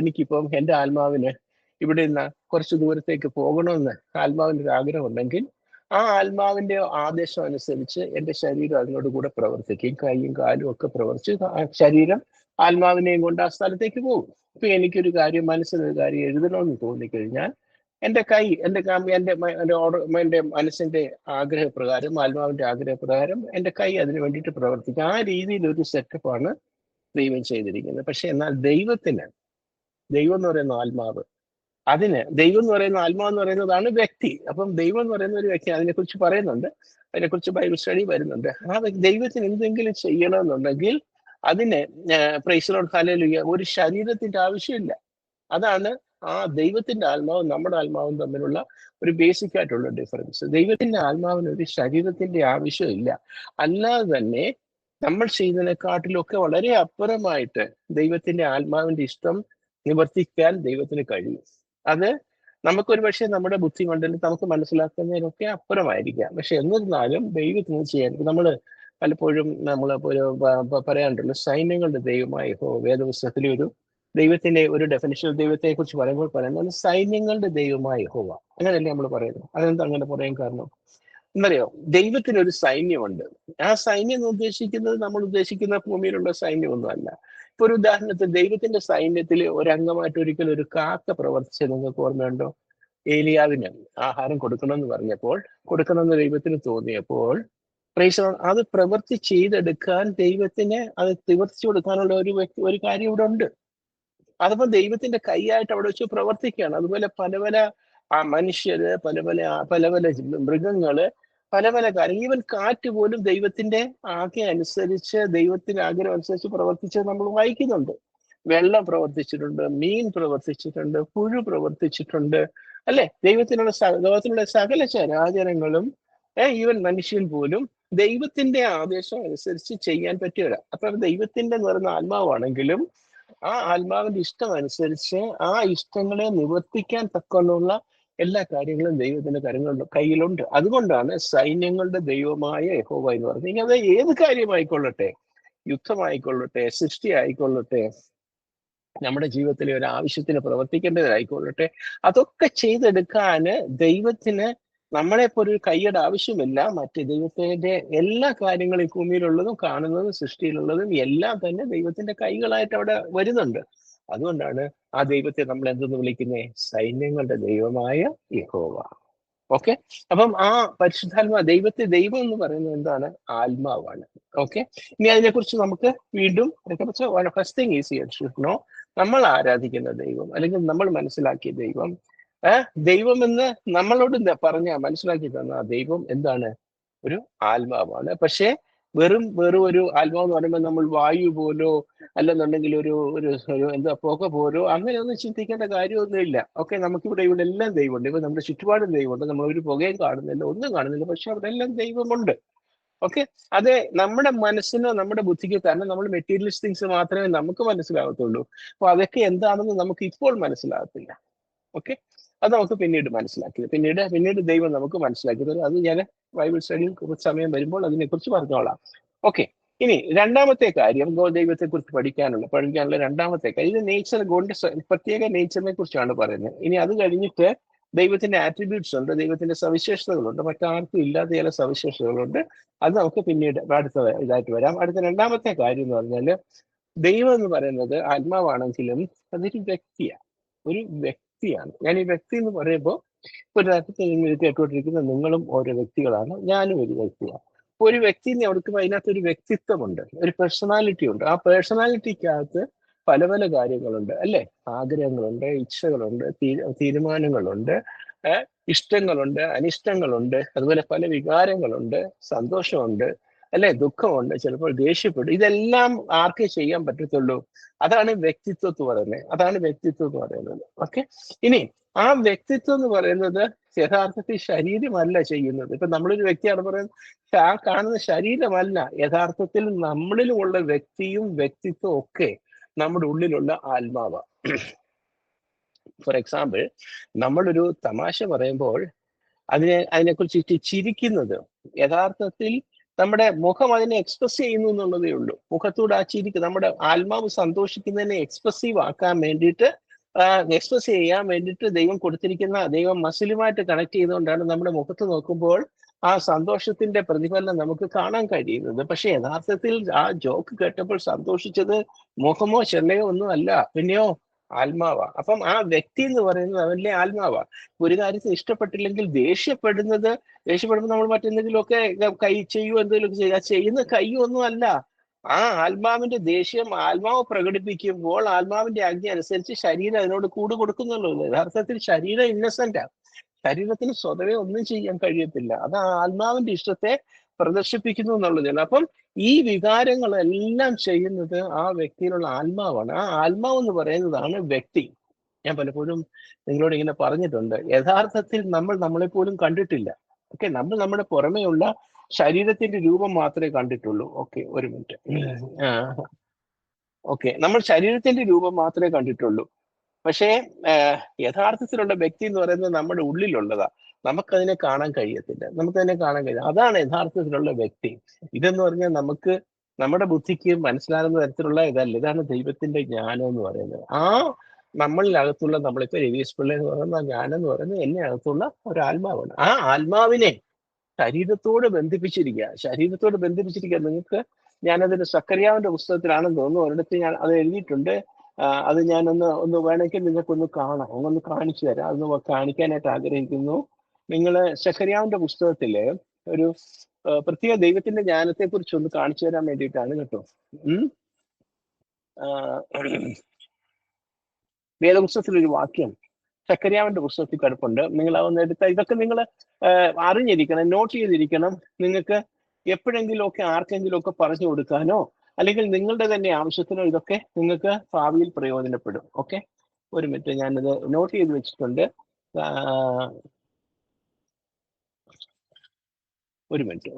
എനിക്കിപ്പം എന്റെ ആത്മാവിന് ഇവിടെ നിന്ന് കുറച്ച് ദൂരത്തേക്ക് പോകണമെന്ന് ആത്മാവിന്റെ ഒരു ആഗ്രഹം ഉണ്ടെങ്കിൽ ആ ആത്മാവിന്റെ ആദേശം അനുസരിച്ച് എന്റെ ശരീരം അതിനോട് കൂടെ പ്രവർത്തിക്കും. കൈയും കാലും ഒക്കെ പ്രവർത്തിച്ച് ശരീരം ആത്മാവിനെയും കൊണ്ട് ആ സ്ഥലത്തേക്ക് പോകും. ഇപ്പൊ എനിക്കൊരു കാര്യം, മനസ്സിലൊരു കാര്യം എഴുതണമെന്ന് തോന്നിക്കഴിഞ്ഞാൽ എന്റെ കൈ, എന്റെ മനസ്സിന്റെ ആഗ്രഹപ്രകാരം, ആത്മാവിന്റെ ആഗ്രഹപ്രകാരം എന്റെ കൈ അതിന് വേണ്ടിയിട്ട് പ്രവർത്തിക്കും. ആ രീതിയിൽ ഒരു സെറ്റപ്പാണ് ദൈവം ചെയ്തിരിക്കുന്നത്. പക്ഷെ എന്നാൽ ദൈവം എന്ന് പറയുന്ന ആത്മാവ്, ദൈവം എന്ന് പറയുന്ന ആത്മാവ് എന്ന് പറയുന്നതാണ് വ്യക്തി. അപ്പം ദൈവം എന്ന് പറയുന്ന ഒരു വ്യക്തി, അതിനെക്കുറിച്ച് പറയുന്നുണ്ട്, അതിനെക്കുറിച്ച് ബൈബിൾ സ്റ്റഡി വരുന്നുണ്ട്. ആ ദൈവത്തിന് എന്തെങ്കിലും ചെയ്യണമെന്നുണ്ടെങ്കിൽ അതിന് പ്രൈസ് ലോർഡ്, ഹല്ലേലൂയ, ഒരു ശരീരത്തിന്റെ ആവശ്യമില്ല. അതാണ് ആ ദൈവത്തിന്റെ ആത്മാവും നമ്മുടെ ആത്മാവും തമ്മിലുള്ള ഒരു ബേസിക് ആയിട്ടുള്ള ഡിഫറൻസ്. ദൈവത്തിന്റെ ആത്മാവിന് ഒരു ശരീരത്തിന്റെ ആവശ്യമില്ല. അല്ലാതെ തന്നെ നമ്മൾ ചെയ്യുന്നതിനെക്കാട്ടിലൊക്കെ വളരെ അപ്പുറമായിട്ട് ദൈവത്തിന്റെ ആത്മാവിന്റെ ഇഷ്ടം നിവർത്തിക്കാൻ ദൈവത്തിന് കഴിയും. അത് നമുക്കൊരു പക്ഷേ നമ്മുടെ ബുദ്ധിമണ്ഡലത്തിൽ നമുക്ക് മനസ്സിലാക്കുന്നതിനൊക്കെ അപ്പുറമായിരിക്കാം. പക്ഷെ എന്നിരുന്നാലും ദൈവത്തിന് ചെയ്യാൻ, നമ്മൾ പലപ്പോഴും നമ്മൾ പറയാറുണ്ടല്ലോ, സൈന്യങ്ങളുടെ ദൈവമായ വേദപുസ്തകത്തിലെ ദൈവത്തിന്റെ ഒരു ഡെഫിനിഷൻ ദൈവത്തെ കുറിച്ച് പറയുന്നത് സൈന്യങ്ങളുടെ ദൈവമായ യഹോവ, അങ്ങനെയല്ലേ നമ്മൾ പറയുന്നത്. അതെന്താ അങ്ങനെ പറയാൻ കാരണം എന്നറിയോ? ദൈവത്തിന് ഒരു സൈന്യമുണ്ട്. ആ സൈന്യം എന്ന് ഉദ്ദേശിക്കുന്നത് നമ്മൾ ഉദ്ദേശിക്കുന്ന ഭൂമിയിലുള്ള സൈന്യമൊന്നും അല്ല. ഇപ്പൊ ഒരു ഉദാഹരണത്തിന്, ദൈവത്തിന്റെ സൈന്യത്തിൽ ഒരംഗമായിട്ട് ഒരിക്കലും ഒരു കാക്ക പ്രവർത്തിച്ചത് നിങ്ങൾക്ക് ഓർമ്മയുണ്ടോ? ഏലിയാവിന് ആഹാരം കൊടുക്കണമെന്ന് ദൈവത്തിന് തോന്നിയപ്പോൾ അത് പ്രവൃത്തി ചെയ്തെടുക്കാൻ ദൈവത്തിന് അത് നിവർത്തിച്ചു കൊടുക്കാനുള്ള ഒരു കാര്യം ഇവിടെ ഉണ്ട്. അതിപ്പോ ദൈവത്തിന്റെ കൈയായിട്ട് അവിടെ വെച്ച് പ്രവർത്തിക്കുകയാണ്. അതുപോലെ പല പല മനുഷ്യര്, പല പല മൃഗങ്ങള്, പല കാര്യങ്ങൾ, ഈവൻ കാറ്റ് പോലും ദൈവത്തിന്റെ അനുസരിച്ച്, ദൈവത്തിന്റെ ആഗ്രഹം അനുസരിച്ച് പ്രവർത്തിച്ചത് നമ്മൾ വായിക്കുന്നുണ്ട്. വെള്ളം പ്രവർത്തിച്ചിട്ടുണ്ട്, മീൻ പ്രവർത്തിച്ചിട്ടുണ്ട്, പുഴു പ്രവർത്തിച്ചിട്ടുണ്ട്, അല്ലെ? ലോകത്തിലുള്ള സകല ചരാചരങ്ങളും, ഈവൻ മനുഷ്യൻ പോലും ദൈവത്തിന്റെ ആദേശം അനുസരിച്ച് ചെയ്യാൻ പറ്റിയവരാ. അപ്പൊ ദൈവത്തിന്റെ എന്ന് പറയുന്ന ആത്മാവാണെങ്കിലും ആ ആത്മാവിന്റെ ഇഷ്ടം അനുസരിച്ച് ആ ഇഷ്ടങ്ങളെ നിവർത്തിക്കാൻ തക്കമുള്ള എല്ലാ കാര്യങ്ങളും ദൈവത്തിന്റെ കയ്യിലുണ്ട്. അതുകൊണ്ടാണ് സൈന്യങ്ങളുടെ ദൈവമായ യഹോവ എന്ന് പറയുന്നത്. ഇനി അത് ഏത് കാര്യമായിക്കൊള്ളട്ടെ, യുദ്ധമായിക്കൊള്ളട്ടെ, സൃഷ്ടി ആയിക്കൊള്ളട്ടെ, നമ്മുടെ ജീവിതത്തിലെ ഒരു ആവശ്യത്തിന് പ്രവർത്തിക്കേണ്ടതായിക്കൊള്ളട്ടെ, അതൊക്കെ ചെയ്തെടുക്കാന് ദൈവത്തിന് നമ്മളെപ്പോലെ ഒരു കൈയുടെ ആവശ്യമില്ല. മറ്റ് ദൈവത്തിന്റെ എല്ലാ കാര്യങ്ങളും, ഭൂമിയിലുള്ളതും കാണുന്നതും സൃഷ്ടിയിലുള്ളതും എല്ലാം തന്നെ ദൈവത്തിന്റെ കൈകളായിട്ട് അവിടെ വരുന്നുണ്ട്. അതുകൊണ്ടാണ് ആ ദൈവത്തെ നമ്മൾ എന്തെന്ന് വിളിക്കുന്നത്? സൈന്യങ്ങളുടെ ദൈവമായ യഹോവ. ഓക്കെ, അപ്പം ആ ദൈവം എന്ന് പറയുന്നത് എന്താണ്? ആത്മാവാണ്. ഓക്കെ, ഇനി അതിനെക്കുറിച്ച് നമുക്ക് വീണ്ടും first thing is you should know, നമ്മൾ ആരാധിക്കുന്ന ദൈവം, അല്ലെങ്കിൽ നമ്മൾ മനസ്സിലാക്കിയ ദൈവം, ദൈവം എന്ന് നമ്മളോട് മനസ്സിലാക്കി തന്ന ആ ദൈവം എന്താണ്? ഒരു ആത്മാവാണ്. പക്ഷേ വെറും ഒരു ആത്മാവ് എന്ന് പറയുമ്പോൾ നമ്മൾ വായു പോലോ അല്ലെന്നുണ്ടെങ്കിൽ ഒരു ഒരു ഒരു എന്താ പുക പോലോ അങ്ങനെയൊന്നും ചിന്തിക്കേണ്ട കാര്യമൊന്നുമില്ല. ഓക്കെ, ഇവിടെ എല്ലാം ദൈവമുണ്ട്. ഇപ്പൊ നമ്മുടെ ചുറ്റുപാടും ദൈവമുണ്ട്. നമ്മൾ ഒരു പുകയും കാണുന്നില്ല, ഒന്നും കാണുന്നില്ല, പക്ഷെ അവിടെ എല്ലാം ദൈവമുണ്ട്. ഓക്കെ, അത് നമ്മുടെ മനസ്സിനോ നമ്മുടെ ബുദ്ധിക്കോ, കാരണം നമ്മൾ മെറ്റീരിയലിസ്റ്റ് തിങ്സ് മാത്രമേ നമുക്ക് മനസ്സിലാകത്തുള്ളൂ. അപ്പൊ അതൊക്കെ എന്താണെന്ന് നമുക്ക് ഇപ്പോൾ മനസ്സിലാകത്തില്ല. ഓക്കെ, അത് നമുക്ക് പിന്നീട് ദൈവം നമുക്ക് മനസ്സിലാക്കി തരും. അത് ഞാൻ ബൈബിൾ സ്റ്റഡിയിൽ കുറച്ച് സമയം വരുമ്പോൾ അതിനെക്കുറിച്ച് പറഞ്ഞോളാം. ഓക്കെ, ഇനി രണ്ടാമത്തെ കാര്യം ദൈവത്തെ കുറിച്ച് പഠിക്കാനുള്ള രണ്ടാമത്തെ കാര്യം, ഇത് നേച്ചർ, ഗോഡിന്റെ പ്രത്യേക നേച്ചറിനെ കുറിച്ചാണ് പറയുന്നത്. ഇനി അത് കഴിഞ്ഞിട്ട് ദൈവത്തിന്റെ ആട്രിബ്യൂട്ട്സ് ഉണ്ട്, ദൈവത്തിന്റെ സവിശേഷതകളുണ്ട്, മറ്റാർക്കും ഇല്ലാത്ത ചില സവിശേഷതകളുണ്ട്. അത് നമുക്ക് പിന്നീട് അടുത്ത ഇതായിട്ട് വരാം. അടുത്ത രണ്ടാമത്തെ കാര്യം എന്ന് പറഞ്ഞാല്, ദൈവം എന്ന് പറയുന്നത് ആത്മാവാണെങ്കിലും അതൊരു വ്യക്തിയാണ്. ഒരു വ്യക്തിയാണ്. ഞാൻ ഈ വ്യക്തി എന്ന് പറയുമ്പോൾ ഒരു രാജ്യത്ത് നിങ്ങൾ കേട്ടുകൊണ്ടിരിക്കുന്ന നിങ്ങളും ഓരോ വ്യക്തികളാണ്, ഞാനും ഒരു വ്യക്തിയാണ്. ഒരു വ്യക്തിനെ എടുക്കുമ്പോൾ അതിനകത്ത് ഒരു വ്യക്തിത്വമുണ്ട്, ഒരു പേഴ്സണാലിറ്റി ഉണ്ട്. ആ പേഴ്സണാലിറ്റിക്കകത്ത് പല പല കാര്യങ്ങളുണ്ട്, അല്ലെ? ആഗ്രഹങ്ങളുണ്ട്, ഇച്ഛകളുണ്ട്, തീരുമാനങ്ങളുണ്ട്, ഇഷ്ടങ്ങളുണ്ട്, അനിഷ്ടങ്ങളുണ്ട്, അതുപോലെ പല വികാരങ്ങളുണ്ട്, സന്തോഷമുണ്ട്, അല്ലെ? ദുഃഖമുണ്ട്, ചിലപ്പോൾ ദേഷ്യപ്പെടും. ഇതെല്ലാം ആർക്കേ ചെയ്യാൻ പറ്റത്തുള്ളൂ? അതാണ് വ്യക്തിത്വം എന്ന് പറയുന്നത്. ഓക്കെ, ഇനി ആ വ്യക്തിത്വം എന്ന് പറയുന്നത് യഥാർത്ഥത്തിൽ ശരീരമല്ല ചെയ്യുന്നത്. ഇപ്പൊ നമ്മളൊരു വ്യക്തിയാണ് പറയുന്നത്, ആ കാണുന്ന ശരീരമല്ല, യഥാർത്ഥത്തിൽ നമ്മളിലുമുള്ള വ്യക്തിയും വ്യക്തിത്വം ഒക്കെ നമ്മുടെ ഉള്ളിലുള്ള ആത്മാവാണ്. ഫോർ എക്സാമ്പിൾ, നമ്മളൊരു തമാശ പറയുമ്പോൾ അതിനെക്കുറിച്ച് ചിരിക്കുന്നത് യഥാർത്ഥത്തിൽ നമ്മുടെ മുഖം അതിനെ എക്സ്പ്രസ് ചെയ്യുന്നു എന്നുള്ളതേ ഉള്ളൂ. മുഖത്തൂടെ ആ ചിരിക്ക് നമ്മുടെ ആത്മാവ് സന്തോഷിക്കുന്നതിനെ എക്സ്പ്രസീവ് ആക്കാൻ വേണ്ടിയിട്ട്, എക്സ്പ്രസ് ചെയ്യാൻ വേണ്ടിയിട്ട് ദൈവം മസിലുമായിട്ട് കണക്ട് ചെയ്തുകൊണ്ടാണ് നമ്മുടെ മുഖത്ത് നോക്കുമ്പോൾ ആ സന്തോഷത്തിന്റെ പ്രതിഫലനം നമുക്ക് കാണാൻ കഴിയുന്നത്. പക്ഷെ യഥാർത്ഥത്തിൽ ആ ജോക്ക് കേട്ടപ്പോൾ സന്തോഷിച്ചത് മുഖമോ ചെള്ളയോ ഒന്നും അല്ല, പിന്നെയോ ആത്മാവാ. അപ്പം ആ വ്യക്തി എന്ന് പറയുന്നത് അവന്റെ ആത്മാവാ. ഒരു കാര്യത്തിൽ ഇഷ്ടപ്പെട്ടില്ലെങ്കിൽ ദേഷ്യപ്പെടുമ്പോൾ നമ്മൾ മറ്റെന്തെങ്കിലുമൊക്കെ കൈ ചെയ്യുമോ, എന്തെങ്കിലുമൊക്കെ ചെയ്യുക, ചെയ്യുന്ന കൈയൊന്നും അല്ല. ആ ആത്മാവിന്റെ ദേഷ്യം ആത്മാവ് പ്രകടിപ്പിക്കുമ്പോൾ ആത്മാവിന്റെ ആജ്ഞ അനുസരിച്ച് ശരീരം അതിനോട് കൊടുക്കുന്നുള്ളൂ. യഥാർത്ഥത്തിൽ ശരീരം ഇന്നസെന്റാ. ശരീരത്തിന് സ്വതവേ ഒന്നും ചെയ്യാൻ കഴിയത്തില്ല. അത് ആത്മാവിന്റെ ഇഷ്ടത്തെ പ്രദർശിപ്പിക്കുന്നു എന്നുള്ളതാണ്. അപ്പം ഈ വികാരങ്ങളെല്ലാം ചെയ്യുന്നത് ആ വ്യക്തിയിലുള്ള ആത്മാവാണ്. ആ ആത്മാവ് എന്ന് പറയുന്നതാണ് വ്യക്തി. ഞാൻ പലപ്പോഴും നിങ്ങളോട് ഇങ്ങനെ പറഞ്ഞിട്ടുണ്ട്, യഥാർത്ഥത്തിൽ നമ്മൾ നമ്മളെപ്പോലും കണ്ടിട്ടില്ല. ഓക്കെ, നമ്മൾ നമ്മുടെ പുറമേയുള്ള ശരീരത്തിന്റെ രൂപം മാത്രമേ കണ്ടിട്ടുള്ളൂ. ഓക്കെ, ഒരു മിനിറ്റ്. ഓക്കെ, നമ്മൾ ശരീരത്തിന്റെ രൂപം മാത്രമേ കണ്ടിട്ടുള്ളൂ. പക്ഷേ യഥാർത്ഥത്തിലുള്ള വ്യക്തി എന്ന് പറയുന്നത് നമ്മുടെ ഉള്ളിലുള്ളതാ. നമുക്കതിനെ കാണാൻ കഴിയില്ല. അതാണ് യഥാർത്ഥത്തിലുള്ള വ്യക്തി. ഇതെന്ന് പറഞ്ഞാൽ നമുക്ക് നമ്മുടെ ബുദ്ധിക്ക് മനസ്സിലാകുന്ന തരത്തിലുള്ള ഇതല്ല. ഇതാണ് ദൈവത്തിന്റെ ജ്ഞാനം എന്ന് പറയുന്നത്. ആ നമ്മളിനകത്തുള്ള, നമ്മളിപ്പോ രവീസ് പിള്ള എന്ന് പറയുന്ന ജ്ഞാനം എന്ന് പറയുന്നത് എന്നെ അകത്തുള്ള ഒരു ആത്മാവാണ്. ആ ആത്മാവിനെ ശരീരത്തോട് ബന്ധിപ്പിച്ചിരിക്കുക. നിങ്ങൾക്ക്, ഞാനതിന്റെ സക്കറിയാവിന്റെ പുസ്തകത്തിലാണെന്ന് തോന്നുന്നു, ഒരിടത്ത് ഞാൻ അത് എഴുതിയിട്ടുണ്ട്. അത് ഞാനൊന്ന് വേണമെങ്കിൽ നിങ്ങൾക്കൊന്ന് കാണാം, ഒന്ന് കാണിച്ചു തരാം. അതൊന്ന് കാണിക്കാനായിട്ട് ആഗ്രഹിക്കുന്നു. നിങ്ങൾ സക്കറിയാവിന്റെ പുസ്തകത്തില് ഒരു പ്രത്യേക ദൈവത്തിന്റെ ജ്ഞാനത്തെ കുറിച്ച് ഒന്ന് കാണിച്ചു തരാൻ വേണ്ടിയിട്ടാണ് കേട്ടോ. വേദപുസ്തകത്തിലൊരു വാക്യം സക്കറിയാവിന്റെ പുസ്തകത്തിൽ കിടപ്പുണ്ട്. നിങ്ങൾ അതൊന്ന് എടുത്ത, ഇതൊക്കെ നിങ്ങൾ അറിഞ്ഞിരിക്കണം, നോട്ട് ചെയ്തിരിക്കണം. നിങ്ങൾക്ക് എപ്പോഴെങ്കിലും ഒക്കെ ആർക്കെങ്കിലും ഒക്കെ പറഞ്ഞു കൊടുക്കാനോ അല്ലെങ്കിൽ നിങ്ങളുടെ തന്നെ ആവശ്യത്തിനോ ഇതൊക്കെ നിങ്ങൾക്ക് ഭാവിയിൽ പ്രയോജനപ്പെടും. ഓക്കെ, ഒരു മിനിറ്റ്, ഞാനത് നോട്ട് ചെയ്ത് വെച്ചിട്ടുണ്ട്. ഒരു മിനിറ്റ്.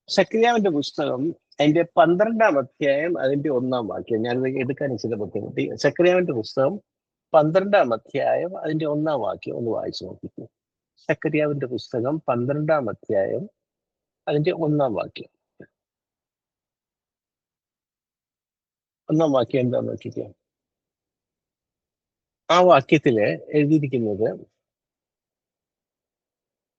സക്രിയാവിന്റെ പുസ്തകം അതിന്റെ 12-ാം അധ്യായം അതിന്റെ 1-ാം വാക്യം. ഞാനത് എടുക്കാൻ ഇച്ചിരി ബുദ്ധിമുട്ടി. സക്രിയാവിന്റെ പുസ്തകം 12-ാം അധ്യായം അതിന്റെ 1-ാം വാക്യം ഒന്ന് വായിച്ചു നോക്കിക്കൂ. സക്രിയാവിന്റെ പുസ്തകം 12-ാം അധ്യായം അതിന്റെ 1-ാം വാക്യം. 1-ാം വാക്യം എന്താ നോക്കിക്കോ. ആ വാക്യത്തില് എഴുതിയിരിക്കുന്നത്,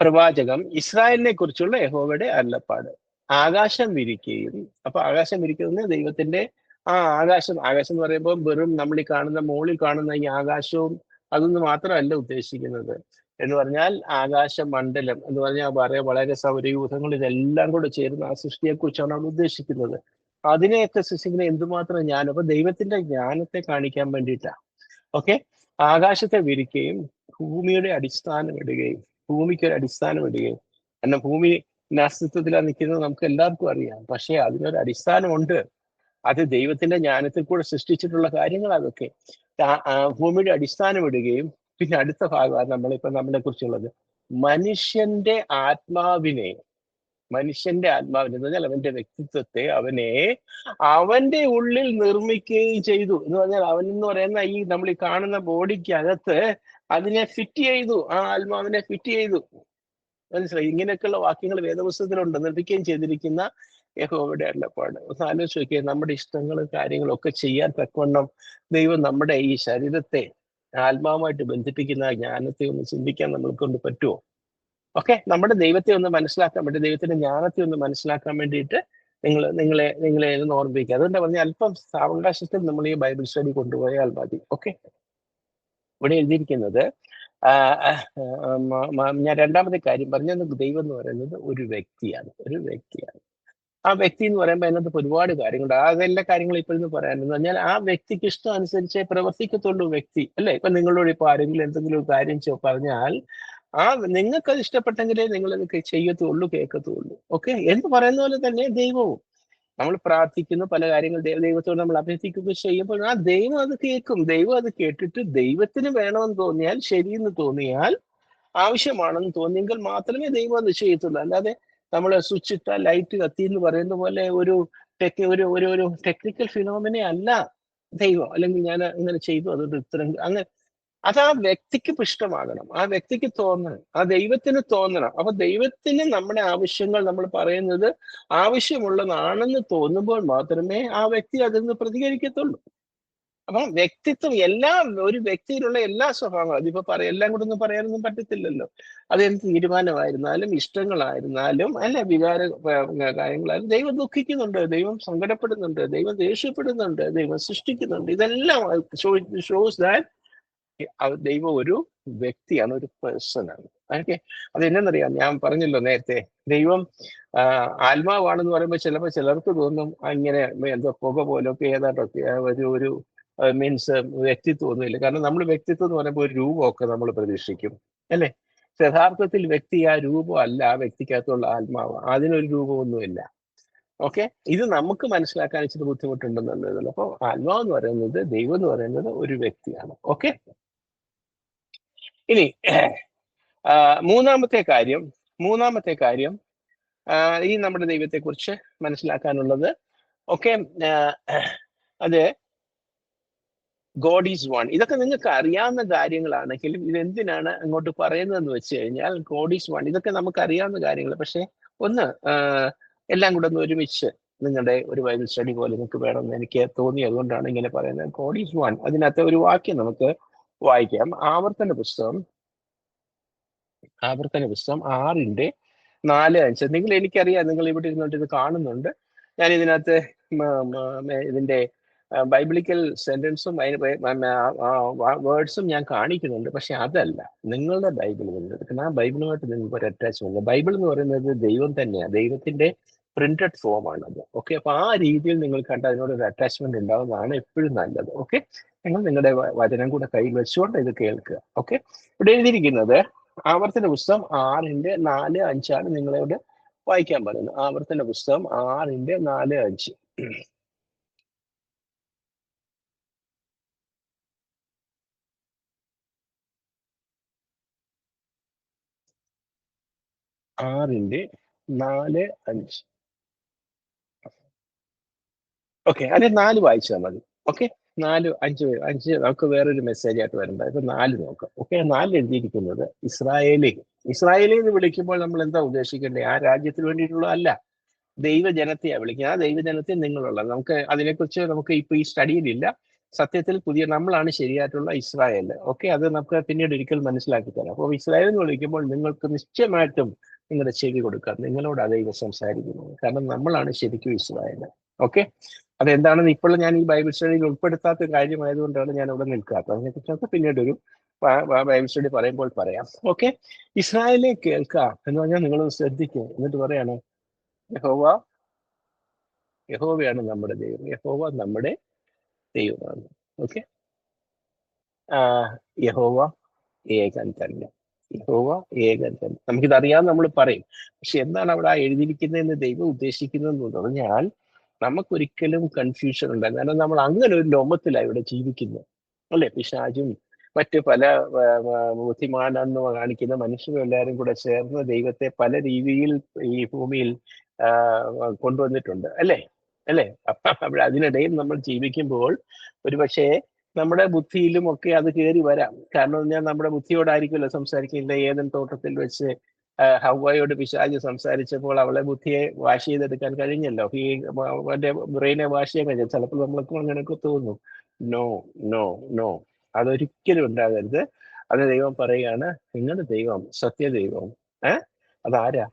പ്രവാചകം ഇസ്രായേലിനെ കുറിച്ചുള്ള യഹോവയുടെ അരുളപ്പാട്, ആകാശം വിരിക്കുകയും. അപ്പൊ ആകാശം വിരിക്കുന്നത് ദൈവത്തിന്റെ ആകാശം എന്ന് പറയുമ്പോൾ വെറും നമ്മൾ ഈ കാണുന്ന, മുകളിൽ കാണുന്ന ഈ ആകാശവും അതൊന്നും മാത്രമല്ല ഉദ്ദേശിക്കുന്നത്. എന്ന് പറഞ്ഞാൽ ആകാശമണ്ഡലം എന്ന് പറഞ്ഞാൽ വളരെ സൗരയൂഥങ്ങൾ ഇതെല്ലാം കൂടെ ചേരുന്ന ആ സൃഷ്ടിയെക്കുറിച്ചാണ് അവിടെ ഉദ്ദേശിക്കുന്നത്. അതിനെയൊക്കെ സൃഷ്ടിക്കുന്ന എന്തുമാത്രം ജ്ഞാനം. അപ്പൊ ദൈവത്തിന്റെ ജ്ഞാനത്തെ കാണിക്കാൻ വേണ്ടിയിട്ടാണ്. ഓക്കെ, ആകാശത്തെ വിരിക്കുകയും ഭൂമിയുടെ അടിസ്ഥാനം ഇടുകയും, ഭൂമിക്ക് ഒരു അടിസ്ഥാനം ഇടുകയും. കാരണം ഭൂമി അസ്തിത്വത്തിലാണ് നിൽക്കുന്നത് നമുക്ക് എല്ലാവർക്കും അറിയാം. പക്ഷെ അതിനൊരു അടിസ്ഥാനമുണ്ട്. അത് ദൈവത്തിന്റെ ജ്ഞാനത്തിൽ കൂടെ സൃഷ്ടിച്ചിട്ടുള്ള കാര്യങ്ങൾ അതൊക്കെ. ഭൂമിയുടെ അടിസ്ഥാനം ഇടുകയും, പിന്നെ അടുത്ത ഭാഗമാണ് നമ്മളെ കുറിച്ചുള്ളത്. മനുഷ്യന്റെ ആത്മാവിനെ എന്ന് പറഞ്ഞാൽ അവന്റെ വ്യക്തിത്വത്തെ അവന്റെ ഉള്ളിൽ നിർമ്മിക്കുകയും ചെയ്തു എന്ന് പറഞ്ഞാൽ, അവൻ എന്ന് പറയുന്ന നമ്മൾ ഈ കാണുന്ന ബോഡിക്കകത്ത് അതിനെ ഫിറ്റ് ചെയ്തു, ആ ആത്മാവിനെ ഫിറ്റ് ചെയ്തു. മനസ്സിലായി? ഇങ്ങനെയൊക്കെയുള്ള വാക്യങ്ങൾ വേദപുസ്തകത്തിലുണ്ട്. നിർമ്മിക്കുകയും ചെയ്തിരിക്കുന്ന യഹോവയുടെ അരുളപ്പാട്. ഒന്ന് ആലോചിച്ച് നോക്കിയേ, നമ്മുടെ ഇഷ്ടങ്ങളും കാര്യങ്ങളും ഒക്കെ ചെയ്യാൻ തക്കവണ്ണം ദൈവം നമ്മുടെ ഈ ശരീരത്തെ ആത്മാവുമായിട്ട് ബന്ധിപ്പിക്കുന്ന ജ്ഞാനത്തെ ഒന്ന് ചിന്തിക്കാൻ നമ്മളെ കൊണ്ട് പറ്റുമോ? ഓക്കെ, നമ്മുടെ ദൈവത്തെ ഒന്ന് മനസ്സിലാക്കാൻ വേണ്ടി, ദൈവത്തിന്റെ ജ്ഞാനത്തെ ഒന്ന് മനസ്സിലാക്കാൻ വേണ്ടിയിട്ട് നിങ്ങളെ ഒന്ന് ഓർമ്മിപ്പിക്കുക. അതുകൊണ്ട് പറഞ്ഞ അല്പം സാവകാശത്തിൽ നമ്മൾ ഈ ബൈബിൾ സ്റ്റഡി കൊണ്ടുപോയാൽ മതി. ഓക്കെ, ഇവിടെ എഴുതിയിരിക്കുന്നത് ഞാൻ രണ്ടാമത്തെ കാര്യം പറഞ്ഞത്, ദൈവം എന്ന് പറയുന്നത് ഒരു വ്യക്തിയാണ്. ആ വ്യക്തി എന്ന് പറയുമ്പോൾ അതിനകത്ത് ഒരുപാട് കാര്യങ്ങളുണ്ട്. അതെല്ലാ കാര്യങ്ങളും ഇപ്പോഴെന്ന് പറയാനെന്ന് പറഞ്ഞാൽ ആ വ്യക്തിക്ക് ഇഷ്ടം അനുസരിച്ചേ പ്രവർത്തിക്കത്തുള്ളൂ വ്യക്തി, അല്ലേ? ഇപ്പൊ നിങ്ങളോട് ഇപ്പൊ ആരെങ്കിലും എന്തെങ്കിലും ഒരു കാര്യം പറഞ്ഞാൽ നിങ്ങൾക്കത് ഇഷ്ടപ്പെട്ടെങ്കിലേ നിങ്ങളത് ചെയ്യത്തുള്ളൂ, കേൾക്കത്തുള്ളൂ. ഓക്കെ, എന്ന് പറയുന്ന പോലെ തന്നെ ദൈവവും. നമ്മൾ പ്രാർത്ഥിക്കുന്നു, പല കാര്യങ്ങൾ ദൈവത്തോട് നമ്മൾ അഭ്യർത്ഥിക്കുകയും ചെയ്യുമ്പോൾ ആ ദൈവം അത് കേൾക്കും. ദൈവം അത് കേട്ടിട്ട് ദൈവത്തിന് വേണമെന്ന് തോന്നിയാൽ, ശരിയെന്ന് തോന്നിയാൽ, ആവശ്യമാണെന്ന് തോന്നിയെങ്കിൽ മാത്രമേ ദൈവം അത് ചെയ്യത്തുള്ളൂ. അല്ലാതെ നമ്മൾ സ്വിച്ച് ഇട്ടാൽ ലൈറ്റ് കത്തി എന്ന് പറയുന്ന പോലെ ഒരു ടെക്നിക്കൽ ഫിനോമിനെ അല്ല ദൈവം. അല്ലെങ്കിൽ ഞാൻ ഇങ്ങനെ ചെയ്തു അതുകൊണ്ട് ഇത്രയും അങ്ങനെ. അത് ആ വ്യക്തിക്ക് ഇഷ്ടമാകണം, ആ വ്യക്തിക്ക് തോന്നണം, ആ ദൈവത്തിന് തോന്നണം. അപ്പൊ ദൈവത്തിന് നമ്മുടെ ആവശ്യങ്ങൾ നമ്മൾ പറയുന്നത് ആവശ്യമുള്ളതാണെന്ന് തോന്നുമ്പോൾ മാത്രമേ ആ വ്യക്തി അതിൽ നിന്ന് പ്രതികരിക്കത്തുള്ളൂ. അപ്പം വ്യക്തിത്വം, ഒരു വ്യക്തിയിലുള്ള എല്ലാ സ്വഭാവങ്ങളും, അതിപ്പോ എല്ലാം കൂടെ ഒന്നും പറയാനൊന്നും പറ്റത്തില്ലല്ലോ. അതെന്ത് തീരുമാനമായിരുന്നാലും, ഇഷ്ടങ്ങളായിരുന്നാലും, അല്ല വികാര കാര്യങ്ങളായാലും, ദൈവം ദുഃഖിക്കുന്നുണ്ട്, ദൈവം സങ്കടപ്പെടുന്നുണ്ട്, ദൈവം ദേഷ്യപ്പെടുന്നുണ്ട്, ദൈവം സൃഷ്ടിക്കുന്നുണ്ട്. ഇതെല്ലാം ഷോസ് ദാറ്റ് ദൈവം ഒരു വ്യക്തിയാണ്, ഒരു പേഴ്സണാണ്. ഓക്കെ, അത് എന്നറിയാം, ഞാൻ പറഞ്ഞല്ലോ നേരത്തെ, ദൈവം ആത്മാവാണെന്ന് പറയുമ്പോൾ ചിലപ്പോൾ ചിലർക്ക് തോന്നും ഇങ്ങനെ എന്തോ പുക പോലൊക്കെ ഏതാണ്ടൊക്കെ ഒരു മീൻസ് വ്യക്തിത്വം ഒന്നുമില്ല. കാരണം നമ്മൾ വ്യക്തിത്വം എന്ന് പറയുമ്പോൾ ഒരു രൂപമൊക്കെ നമ്മൾ പ്രതീക്ഷിക്കും, അല്ലേ? യഥാർത്ഥത്തിൽ വ്യക്തി ആ രൂപം അല്ല, ആ വ്യക്തിക്കകത്തുള്ള ആത്മാവ്. അതിനൊരു രൂപമൊന്നുമില്ല. ഓക്കെ, ഇത് നമുക്ക് മനസ്സിലാക്കാൻ ഇച്ചിരി ബുദ്ധിമുട്ടുണ്ടെന്നുള്ളതല്ല. അപ്പോൾ ആത്മാവ് എന്ന് പറയുന്നത്, ദൈവം എന്ന് പറയുന്നത് ഒരു വ്യക്തിയാണ്. ഓക്കെ, ഇനി മൂന്നാമത്തെ കാര്യം ഈ നമ്മുടെ ദൈവത്തെ കുറിച്ച് മനസ്സിലാക്കാനുള്ളത്, ഓക്കെ, അത് ഗോഡ് ഈസ് വൺ. ഇതൊക്കെ നിങ്ങൾക്ക് അറിയാവുന്ന കാര്യങ്ങളാണെങ്കിലും ഇതെന്തിനാണ് അങ്ങോട്ട് പറയുന്നതെന്ന് വെച്ച് കഴിഞ്ഞാൽ, ഗോഡ് ഈസ് വൺ ഇതൊക്കെ നമുക്ക് അറിയാവുന്ന കാര്യങ്ങൾ. പക്ഷെ ഒന്ന് എല്ലാം കൂടെ ഒന്ന് ഒരുമിച്ച് നിങ്ങളുടെ ഒരു ബൈബിൾ സ്റ്റഡി പോലെ നിങ്ങൾക്ക് വേണമെന്ന് എനിക്ക് തോന്നി. അതുകൊണ്ടാണ് ഇങ്ങനെ പറയുന്നത്. God is one. അതിനകത്ത് ഒരു വാക്യം നമുക്ക് വായിക്കാം. ആവർത്തന പുസ്തകം 6:4-5. എനിക്കറിയാം നിങ്ങൾ ഇവിടെ ഇരുന്നിട്ട് ഇത് കാണുന്നുണ്ട്. ഞാൻ ഇതിനകത്ത് ഇതിന്റെ ബൈബിളിക്കൽ സെന്റൻസും വേർഡ്സും ഞാൻ കാണിക്കുന്നുണ്ട്. പക്ഷെ അതല്ല നിങ്ങളുടെ ബൈബിൾ എടുക്കുന്നത്. ആ ബൈബിളുമായിട്ട് നിങ്ങൾക്ക് ഒരു അറ്റാച്ച്മെന്റ്. ബൈബിൾ എന്ന് പറയുന്നത് ദൈവം തന്നെയാണ്, ദൈവത്തിന്റെ പ്രിന്റഡ് ഫോം ആണത്. ഓക്കെ, അപ്പൊ ആ രീതിയിൽ നിങ്ങൾ കണ്ട് അതിനോട് ഒരു അറ്റാച്ച്മെന്റ് ഉണ്ടാവുന്നതാണ് എപ്പോഴും നല്ലത്. ഓക്കെ, നിങ്ങൾ നിങ്ങളുടെ വചനം കൂടെ കയ്യിൽ വെച്ചുകൊണ്ട് ഇത് കേൾക്കുക. ഓക്കെ, ഇവിടെ എഴുതിയിരിക്കുന്നത് ആവർത്തന പുസ്തകം 6:4-5 നിങ്ങളോട് വായിക്കാൻ പറയുന്നു. ആവർത്തന പുസ്തകം 6:4-5. 6:4-5. ഓക്കെ, അത് 4 വായിച്ചാൽ മതി. ഓക്കെ, 4-5 നമുക്ക് വേറൊരു മെസ്സേജ് ആയിട്ട് വരണ്ട. ഇപ്പൊ 4 നോക്കാം. ഓക്കെ, 4 എഴുതിയിരിക്കുന്നത് ഇസ്രായേലി എന്ന് വിളിക്കുമ്പോൾ നമ്മൾ എന്താ ഉദ്ദേശിക്കേണ്ടത്? ആ രാജ്യത്തിന് വേണ്ടിയിട്ടുള്ള അല്ല, ദൈവജനത്തെയാണ് വിളിക്കുന്നത്. ആ ദൈവജനത്തെ നിങ്ങളുള്ള, നമുക്ക് അതിനെക്കുറിച്ച് നമുക്ക് ഇപ്പൊ ഈ സ്റ്റഡിയിലില്ല. സത്യത്തിൽ നമ്മളാണ് ശരിയായിട്ടുള്ള ഇസ്രായേൽ. ഓക്കെ, അത് നമുക്ക് പിന്നീട് ഒരിക്കൽ മനസ്സിലാക്കി തരാം. അപ്പോൾ ഇസ്രായേൽ എന്ന് വിളിക്കുമ്പോൾ നിങ്ങൾക്ക് നിശ്ചയമായിട്ടും നിങ്ങളുടെ ചെവി കൊടുക്കാം. നിങ്ങളോട് ദൈവം സംസാരിക്കുന്നത്. കാരണം നമ്മളാണ് ശരിക്കും ഇസ്രായേൽ. ഓക്കെ, അതെന്താണെന്ന് ഇപ്പോൾ ഞാൻ ഈ ബൈബിൾ സ്റ്റഡിയിൽ ഉൾപ്പെടുത്താത്ത കാര്യമായതുകൊണ്ടാണ് ഞാൻ അവിടെ നിൽക്കാത്തത്. അതിനെക്കുറിച്ചൊക്കെ പിന്നീട് ഒരു ബൈബിൾ സ്റ്റഡി പറയുമ്പോൾ പറയാം. ഓക്കെ, ഇസ്രായേലിനെ കേൾക്കുക എന്ന് പറഞ്ഞാൽ നിങ്ങളൊന്ന് ശ്രദ്ധിക്കുക. എന്നിട്ട് പറയാണ് യഹോവ യഹോവയാണ് നമ്മുടെ ദൈവം, യഹോവ നമ്മുടെ ദൈവമാണ്. ഓക്കെ, യഹോവ ഏകൻ തന്നെ, യഹോവ ഏകൻ തന്നെ. നമുക്കിതറിയാം, നമ്മൾ പറയും. പക്ഷെ എന്താണ് അവിടെ ആ എഴുതിയിരിക്കുന്നതെന്ന് ദൈവം ഉദ്ദേശിക്കുന്നതെന്ന് പറഞ്ഞാൽ നമുക്കൊരിക്കലും കൺഫ്യൂഷൻ ഉണ്ടാകും. കാരണം നമ്മൾ അങ്ങനെ ഒരു ലോകത്തിലാണ് ഇവിടെ ജീവിക്കുന്നത്, അല്ലെ? പിശാചും മറ്റ് പല ബുദ്ധിമാനെന്ന് കാണിക്കുന്ന മനുഷ്യരും എല്ലാവരും കൂടെ ചേർന്ന് ദൈവത്തെ പല രീതിയിൽ ഈ ഭൂമിയിൽ കൊണ്ടുവന്നിട്ടുണ്ട്, അല്ലേ? അല്ലേ? അപ്പൊ അവിടെ അതിനിടയിൽ നമ്മൾ ജീവിക്കുമ്പോൾ ഒരുപക്ഷെ നമ്മുടെ ബുദ്ധിയിലും ഒക്കെ അത് കയറി വരാം. കാരണം ഞാൻ നമ്മുടെ ബുദ്ധിയോടായിരിക്കുമല്ലോ സംസാരിക്കുന്നത്. ഏതൻ തോട്ടത്തിൽ വെച്ച് ഹവ്വയോട് പിശാച് സംസാരിച്ചപ്പോൾ അവളെ ബുദ്ധിയെ വാഷ് ചെയ്തെടുക്കാൻ കഴിഞ്ഞല്ലോ, ഈ അവന്റെ ബ്രെയിനെ വാഷ് ചെയ്യാൻ കഴിഞ്ഞു. ചിലപ്പോൾ നമ്മൾക്കും അങ്ങനെയൊക്കെ തോന്നും. നോ, നോ, നോ, അതൊരിക്കലും ഉണ്ടാകരുത്. അത് ദൈവം പറയുകയാണ്, നിങ്ങളുടെ ദൈവം സത്യദൈവം. അതാരാ?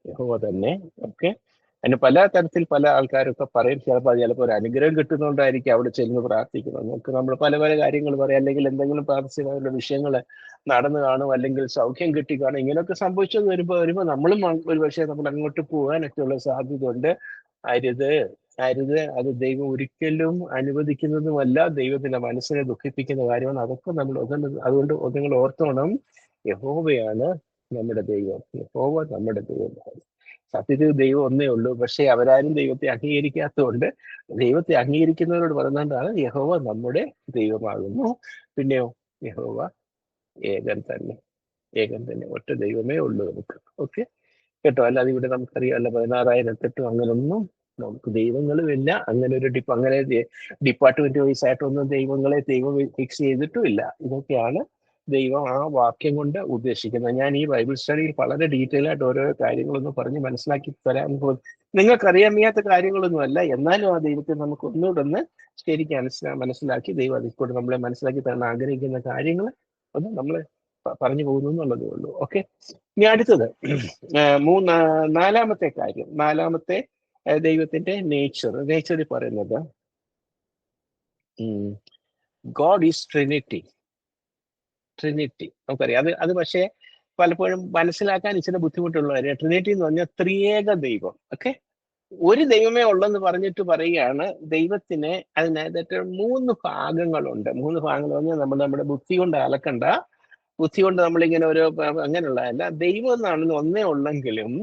യഹോവ തന്നെ. ഓക്കെ, അതിന് പല തരത്തിൽ പല ആൾക്കാരൊക്കെ പറയും. ചിലപ്പോൾ ഒരു അനുഗ്രഹം കിട്ടുന്നതുകൊണ്ടായിരിക്കും അവിടെ ചെന്ന് പ്രാർത്ഥിക്കുന്നത്. നമുക്ക് നമ്മൾ പല പല കാര്യങ്ങൾ പറയാം, അല്ലെങ്കിൽ എന്തെങ്കിലും പ്രാർത്ഥിച്ചുള്ള വിഷയങ്ങൾ നടന്നു കാണും, അല്ലെങ്കിൽ സൗഖ്യം കിട്ടി കാണും. ഇങ്ങനെയൊക്കെ സംഭവിച്ചത് വരുമ്പോൾ നമ്മളും ഒരുപക്ഷെ നമ്മൾ അങ്ങോട്ട് പോകാനൊക്കെ ഉള്ള സാധ്യത ഉണ്ട്. അരുത്, അരുത്. അത് ദൈവം ഒരിക്കലും അനുവദിക്കുന്നതുമല്ല, ദൈവത്തിന്റെ മനസ്സിനെ ദുഃഖിപ്പിക്കുന്ന കാര്യമാണ്. അതൊക്കെ നമ്മൾ അതുകൊണ്ട് നിങ്ങൾ ഓർത്തോണം, യഹോവയാണ് നമ്മുടെ ദൈവം, യഹോവ നമ്മുടെ ദൈവമാണ്. സത്യത്തിൽ ദൈവം ഒന്നേ ഉള്ളൂ. പക്ഷെ അവരാരും ദൈവത്തെ അംഗീകരിക്കാത്തതുകൊണ്ട് ദൈവത്തെ അംഗീകരിക്കുന്നവരോട് പറയുന്നതുകൊണ്ടാണ് യഹോവ നമ്മുടെ ദൈവമാകുന്നു. പിന്നെയോ യഹോവ ഏകൻ തന്നെ, ഏകൻ തന്നെ, ഒറ്റ ദൈവമേ ഉള്ളൂ നമുക്ക്. ഓക്കെ, കേട്ടോ? അല്ലാതെ ഇവിടെ നമുക്കറിയാം, അല്ല 16,000 അങ്ങനൊന്നും നമുക്ക് ദൈവങ്ങളുമില്ല. അങ്ങനെ ഒരു അങ്ങനെ ഡിപ്പാർട്ട്മെന്റ് വൈസ് ആയിട്ടൊന്നും ദൈവം ഫിക്സ് ചെയ്തിട്ടുമില്ല. ഇതൊക്കെയാണ് ദൈവം ആ വാക്യം കൊണ്ട് ഉദ്ദേശിക്കുന്നത്. ഞാൻ ഈ ബൈബിൾ സ്റ്റഡിയിൽ വളരെ ഡീറ്റെയിൽ ആയിട്ട് ഓരോ കാര്യങ്ങളൊന്നും പറഞ്ഞ് മനസ്സിലാക്കി തരാൻ പോകും. നിങ്ങൾക്കറിയാൻ വയ്യാത്ത കാര്യങ്ങളൊന്നുമല്ല, എന്നാലും ആ ദൈവത്തെ നമുക്ക് ഒന്നുകൂടെ ഒന്ന് ശരിക്കും മനസ്സിലാക്കി ദൈവം അതിൽക്കൂടെ നമ്മളെ മനസ്സിലാക്കി തരാൻ ആഗ്രഹിക്കുന്ന കാര്യങ്ങൾ ഒന്ന് നമ്മൾ പറഞ്ഞു പോകുന്നു എന്നുള്ളതേ ഉള്ളൂ. ഓക്കെ, ഇനി അടുത്തത് നാലാമത്തെ കാര്യം, നാലാമത്തെ ദൈവത്തിന്റെ നേച്ചറിൽ പറയുന്നത് ഗോഡ് ഈസ് ട്രിനിറ്റി. നമുക്കറിയാം. അത് പക്ഷേ പലപ്പോഴും മനസ്സിലാക്കാൻ ഇച്ചിരി ബുദ്ധിമുട്ടുള്ള കാര്യം. ട്രിനിറ്റി എന്ന് പറഞ്ഞാൽ ത്രിയേക ദൈവം. ഓക്കെ, ഒരു ദൈവമേ ഉള്ളെന്ന് പറഞ്ഞിട്ട് പറയുകയാണ്. ദൈവത്തിന് അതിനകത്ത് 3 ഭാഗങ്ങളുണ്ട്. 3 ഭാഗങ്ങൾ പറഞ്ഞാൽ നമ്മുടെ ബുദ്ധി കൊണ്ട് അലക്കണ്ട, ബുദ്ധി കൊണ്ട് നമ്മളിങ്ങനെ ഒരു അങ്ങനെയുള്ളതല്ല. ദൈവം എന്നാണെന്ന് ഒന്നേ ഉള്ളെങ്കിലും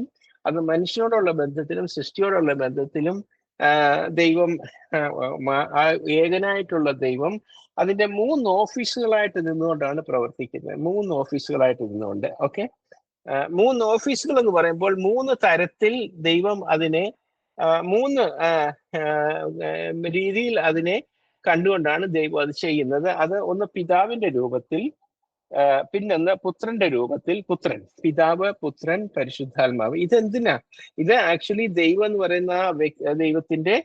അത് മനുഷ്യനോടുള്ള ബന്ധത്തിലും സൃഷ്ടിയോടുള്ള ബന്ധത്തിലും ദൈവം ഏകനായിട്ടുള്ള ദൈവം അതിന്റെ 3 ഓഫീസുകളായിട്ട് നിന്നുകൊണ്ടാണ് പ്രവർത്തിക്കുന്നത്. 3 ഓഫീസുകളായിട്ട് നിന്നുകൊണ്ട്. ഓക്കെ, 3 ഓഫീസുകൾ എന്ന് പറയുമ്പോൾ 3 തരത്തിൽ ദൈവം അതിനെ 3 രീതിയിൽ അതിനെ കണ്ടുകൊണ്ടാണ് ദൈവം അത് ചെയ്യുന്നത്. അത് ഒന്ന് പിതാവിന്റെ രൂപത്തിൽ, പിന്നൊന്ന് പുത്രന്റെ രൂപത്തിൽ. പിതാവ്, പുത്രൻ, പരിശുദ്ധാത്മാവ്. ഇതെന്തിനാ? ഇത് ആക്ച്വലി ദൈവം എന്ന് പറയുന്ന ദൈവത്തിന്റെ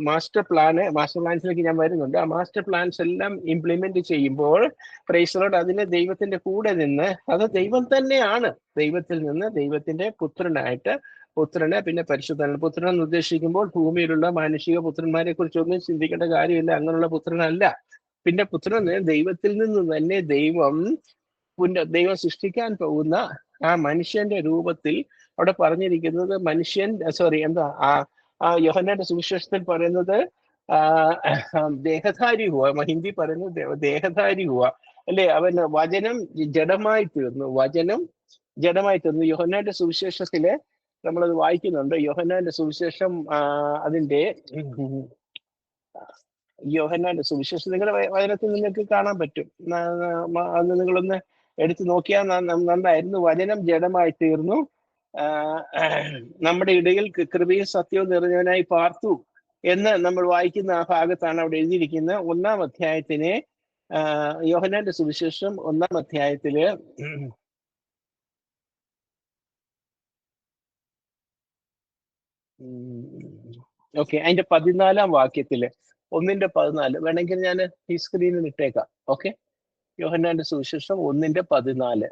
മാസ്റ്റർ പ്ലാൻസിലേക്ക് ഞാൻ വരുന്നുണ്ട്. ആ മാസ്റ്റർ പ്ലാൻസ് എല്ലാം ഇംപ്ലിമെന്റ് ചെയ്യുമ്പോൾ പ്രൈസ് ദി ലോർഡ്, അതിന് ദൈവത്തിന്റെ കൂടെ നിന്ന്, അത് ദൈവം തന്നെയാണ്. ദൈവത്തിൽ നിന്ന് ദൈവത്തിന്റെ പുത്രനായിട്ട്, പുത്രന് പിന്നെ പരിശുദ്ധാത്മാവ്. പുത്രൻ എന്ന് ഉദ്ദേശിക്കുമ്പോൾ ഭൂമിയിലുള്ള മാനുഷിക പുത്രന്മാരെ കുറിച്ചൊന്നും ചിന്തിക്കേണ്ട കാര്യമില്ല, അങ്ങനെയുള്ള പുത്രനല്ല. പിന്നെ പുത്രന് ദൈവത്തിൽ നിന്ന് തന്നെ ദൈവം സൃഷ്ടിക്കാൻ പോകുന്ന ആ മനുഷ്യന്റെ രൂപത്തിൽ അവിടെ പറഞ്ഞിരിക്കുന്നത് യോഹന്നാന്റെ സുവിശേഷത്തിൽ പറയുന്നത് ദേഹധാരി ഹുവ, ഹിന്ദി പറയുന്നത് ദേഹധാരി ഹുവ, അല്ലെ? അവൻ വചനം ജഡമായി തീർന്നു. യോഹന്നാന്റെ സുവിശേഷത്തില് നമ്മളത് വായിക്കുന്നുണ്ട്. യോഹന്നാന്റെ സുവിശേഷം യോഹന്നാന്റെ സുവിശേഷം നിങ്ങളുടെ വചനത്തിൽ നിങ്ങൾക്ക് കാണാൻ പറ്റും. അത് നിങ്ങളൊന്ന് എടുത്തു നോക്കിയാൽ നന്നായിരുന്നു. വചനം ജഡമായി തീർന്നു, നമ്മുടെ ഇടയിൽ കൃപയും സത്യവും നിറഞ്ഞവനായി പാർത്തു എന്ന് നമ്മൾ വായിക്കുന്ന ആ ഭാഗത്താണ് അവിടെ എഴുതിയിരിക്കുന്നത്. 1-ാം അധ്യായത്തിനെ യോഹന്നാന്റെ സുവിശേഷം 1-ാം അധ്യായത്തില് ഓക്കെ, അതിന്റെ 14-ാം വാക്യത്തില് 1:14 വേണമെങ്കിൽ ഞാൻ ഈ സ്ക്രീനിൽ ഇട്ടേക്കാം. ഓക്കെ, യോഹന്നാന്റെ സുവിശേഷം 1:14.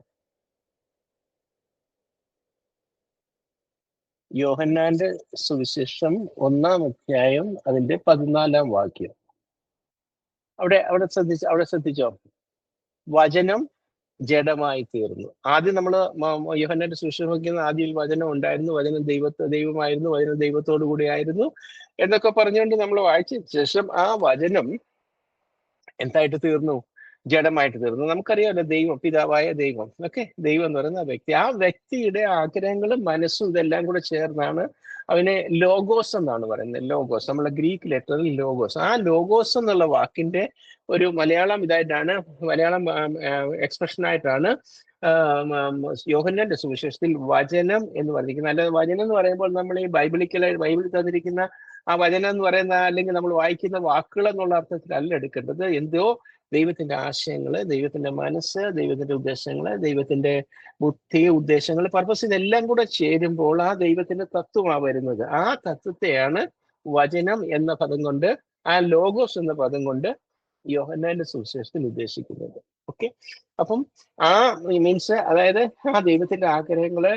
യോഹന്നാന്റെ സുവിശേഷം 1-ാം അധ്യായം അതിന്റെ 14-ാം വാക്യം. അവിടെ ശ്രദ്ധിച്ചോ? വചനം ജഡമായി തീർന്നു. ആദ്യം നമ്മൾ യോഹന്നാന്റെ സുവിശേഷം വയ്ക്കുന്ന ആദ്യം വചനം ഉണ്ടായിരുന്നു, വചനം ദൈവമായിരുന്നു, വചനം ദൈവത്തോടു കൂടി ആയിരുന്നു എന്നൊക്കെ പറഞ്ഞുകൊണ്ട് നമ്മൾ വായിച്ച ശേഷം ആ വചനം എന്തായിട്ട് തീർന്നു? ജഡമായിട്ട് തീർന്നു. നമുക്കറിയാമല്ലോ, ദൈവം, പിതാവായ ദൈവം, ഓക്കെ, ദൈവം എന്ന് പറയുന്ന വ്യക്തി, ആ വ്യക്തിയുടെ ആഗ്രഹങ്ങളും മനസ്സും ഇതെല്ലാം കൂടെ ചേർന്നാണ് അവനെ ലോഗോസ് എന്നാണ് പറയുന്നത്. ലോഗോസ്, നമ്മളെ ഗ്രീക്ക് ലെറ്ററിൽ ലോഗോസ്. ആ ലോഗോസ് എന്നുള്ള വാക്കിന്റെ ഒരു മലയാളം ഇതായിട്ടാണ്, മലയാളം എക്സ്പ്രഷൻ ആയിട്ടാണ് യോഹന്നാന്റെ സുവിശേഷത്തിൽ വചനം എന്ന് പറഞ്ഞിരിക്കുന്നത്. അല്ലാതെ വചനം എന്ന് പറയുമ്പോൾ നമ്മൾ ഈ ബൈബിളിൽ തന്നിരിക്കുന്ന ആ വചനം എന്ന് പറയുന്ന, അല്ലെങ്കിൽ നമ്മൾ വായിക്കുന്ന വാക്കുകൾ എന്നുള്ള അർത്ഥത്തിലല്ല എടുക്കേണ്ടത്. എന്തോ ദൈവത്തിന്റെ ആശയങ്ങള്, ദൈവത്തിന്റെ മനസ്സ്, ദൈവത്തിന്റെ ഉദ്ദേശങ്ങള്, ദൈവത്തിന്റെ ബുദ്ധി, ഉദ്ദേശങ്ങൾ, പർപ്പസ്, ഇതെല്ലാം കൂടെ ചേരുമ്പോൾ ആ ദൈവത്തിന്റെ തത്വമാണ് വരുന്നത്. ആ തത്വത്തെയാണ് വചനം എന്ന പദം കൊണ്ട്, ആ ലോഗോസ് എന്ന പദം കൊണ്ട് യോഹന്നാന്റെ സുവിശേഷത്തിൽ ഉദ്ദേശിക്കുന്നത്. ഓക്കെ, അപ്പം ആ മീൻസ്, അതായത് ആ ദൈവത്തിന്റെ ആഗ്രഹങ്ങള്,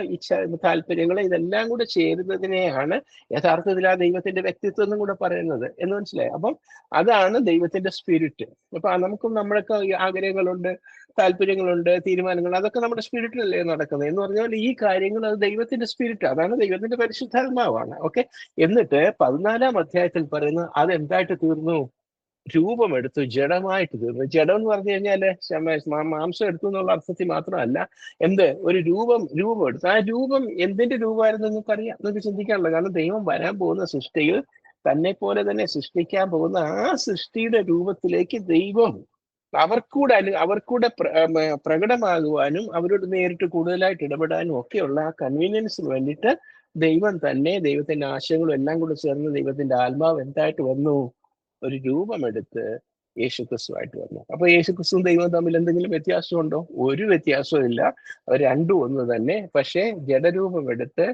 താല്പര്യങ്ങള്, ഇതെല്ലാം കൂടെ ചേരുന്നതിനെയാണ് യഥാർത്ഥത്തിൽ ആ ദൈവത്തിന്റെ വ്യക്തിത്വം എന്നും കൂടെ പറയുന്നത് എന്ന് മനസ്സിലായി. അപ്പം അതാണ് ദൈവത്തിന്റെ സ്പിരിറ്റ്. അപ്പൊ നമുക്കും നമ്മളൊക്കെ ആഗ്രഹങ്ങളുണ്ട്, താല്പര്യങ്ങളുണ്ട്, തീരുമാനങ്ങൾ, അതൊക്കെ നമ്മുടെ സ്പിരിറ്റിലല്ലേ നടക്കുന്നത് എന്ന് പറഞ്ഞാൽ ഈ കാര്യങ്ങൾ അത് ദൈവത്തിന്റെ സ്പിരിറ്റ്, അതാണ് ദൈവത്തിന്റെ പരിശുദ്ധാത്മാവാണ്. ഓക്കെ, എന്നിട്ട് 14-ാം അധ്യായത്തിൽ പറയുന്നത് അതെന്തായിട്ട് തീർന്നു? രൂപമെടുത്തു, ജഡമായിട്ട് തീർന്നു. ജഡം എന്ന് പറഞ്ഞു കഴിഞ്ഞാല് മാംസം എടുത്തു എന്നുള്ള അർത്ഥത്തിൽ മാത്രമല്ല, ഒരു രൂപം എടുത്തു. ആ രൂപം എന്തിന്റെ രൂപമായിരുന്നു നിങ്ങൾക്കറിയാം, നിങ്ങൾക്ക് ചിന്തിക്കാനുള്ള. കാരണം ദൈവം വരാൻ പോകുന്ന സൃഷ്ടിയിൽ തന്നെ പോലെ തന്നെ സൃഷ്ടിക്കാൻ പോകുന്ന ആ സൃഷ്ടിയുടെ രൂപത്തിലേക്ക് ദൈവം അവർക്കൂടെ പ്രകടമാകുവാനും അവരോട് നേരിട്ട് കൂടുതലായിട്ട് ഇടപെടാനും ഒക്കെയുള്ള ആ കൺവീനിയൻസിന് വേണ്ടിയിട്ട് ദൈവം തന്നെ, ദൈവത്തിന്റെ ആശയങ്ങളും എല്ലാം കൂടെ ചേർന്ന് ദൈവത്തിന്റെ ആത്മാവ് എന്തായിട്ട് വന്നു? ഒരു രൂപമെടുത്ത് യേശുക്രിസ്തുവായിട്ട് വന്നു. അപ്പൊ യേശുക്രിസ്തുവും ദൈവവും തമ്മിൽ എന്തെങ്കിലും വ്യത്യാസമുണ്ടോ? ഒരു വ്യത്യാസവും ഇല്ല. അവർ രണ്ടും ഒന്ന് തന്നെ. പക്ഷേ ജഡരൂപമെടുത്ത്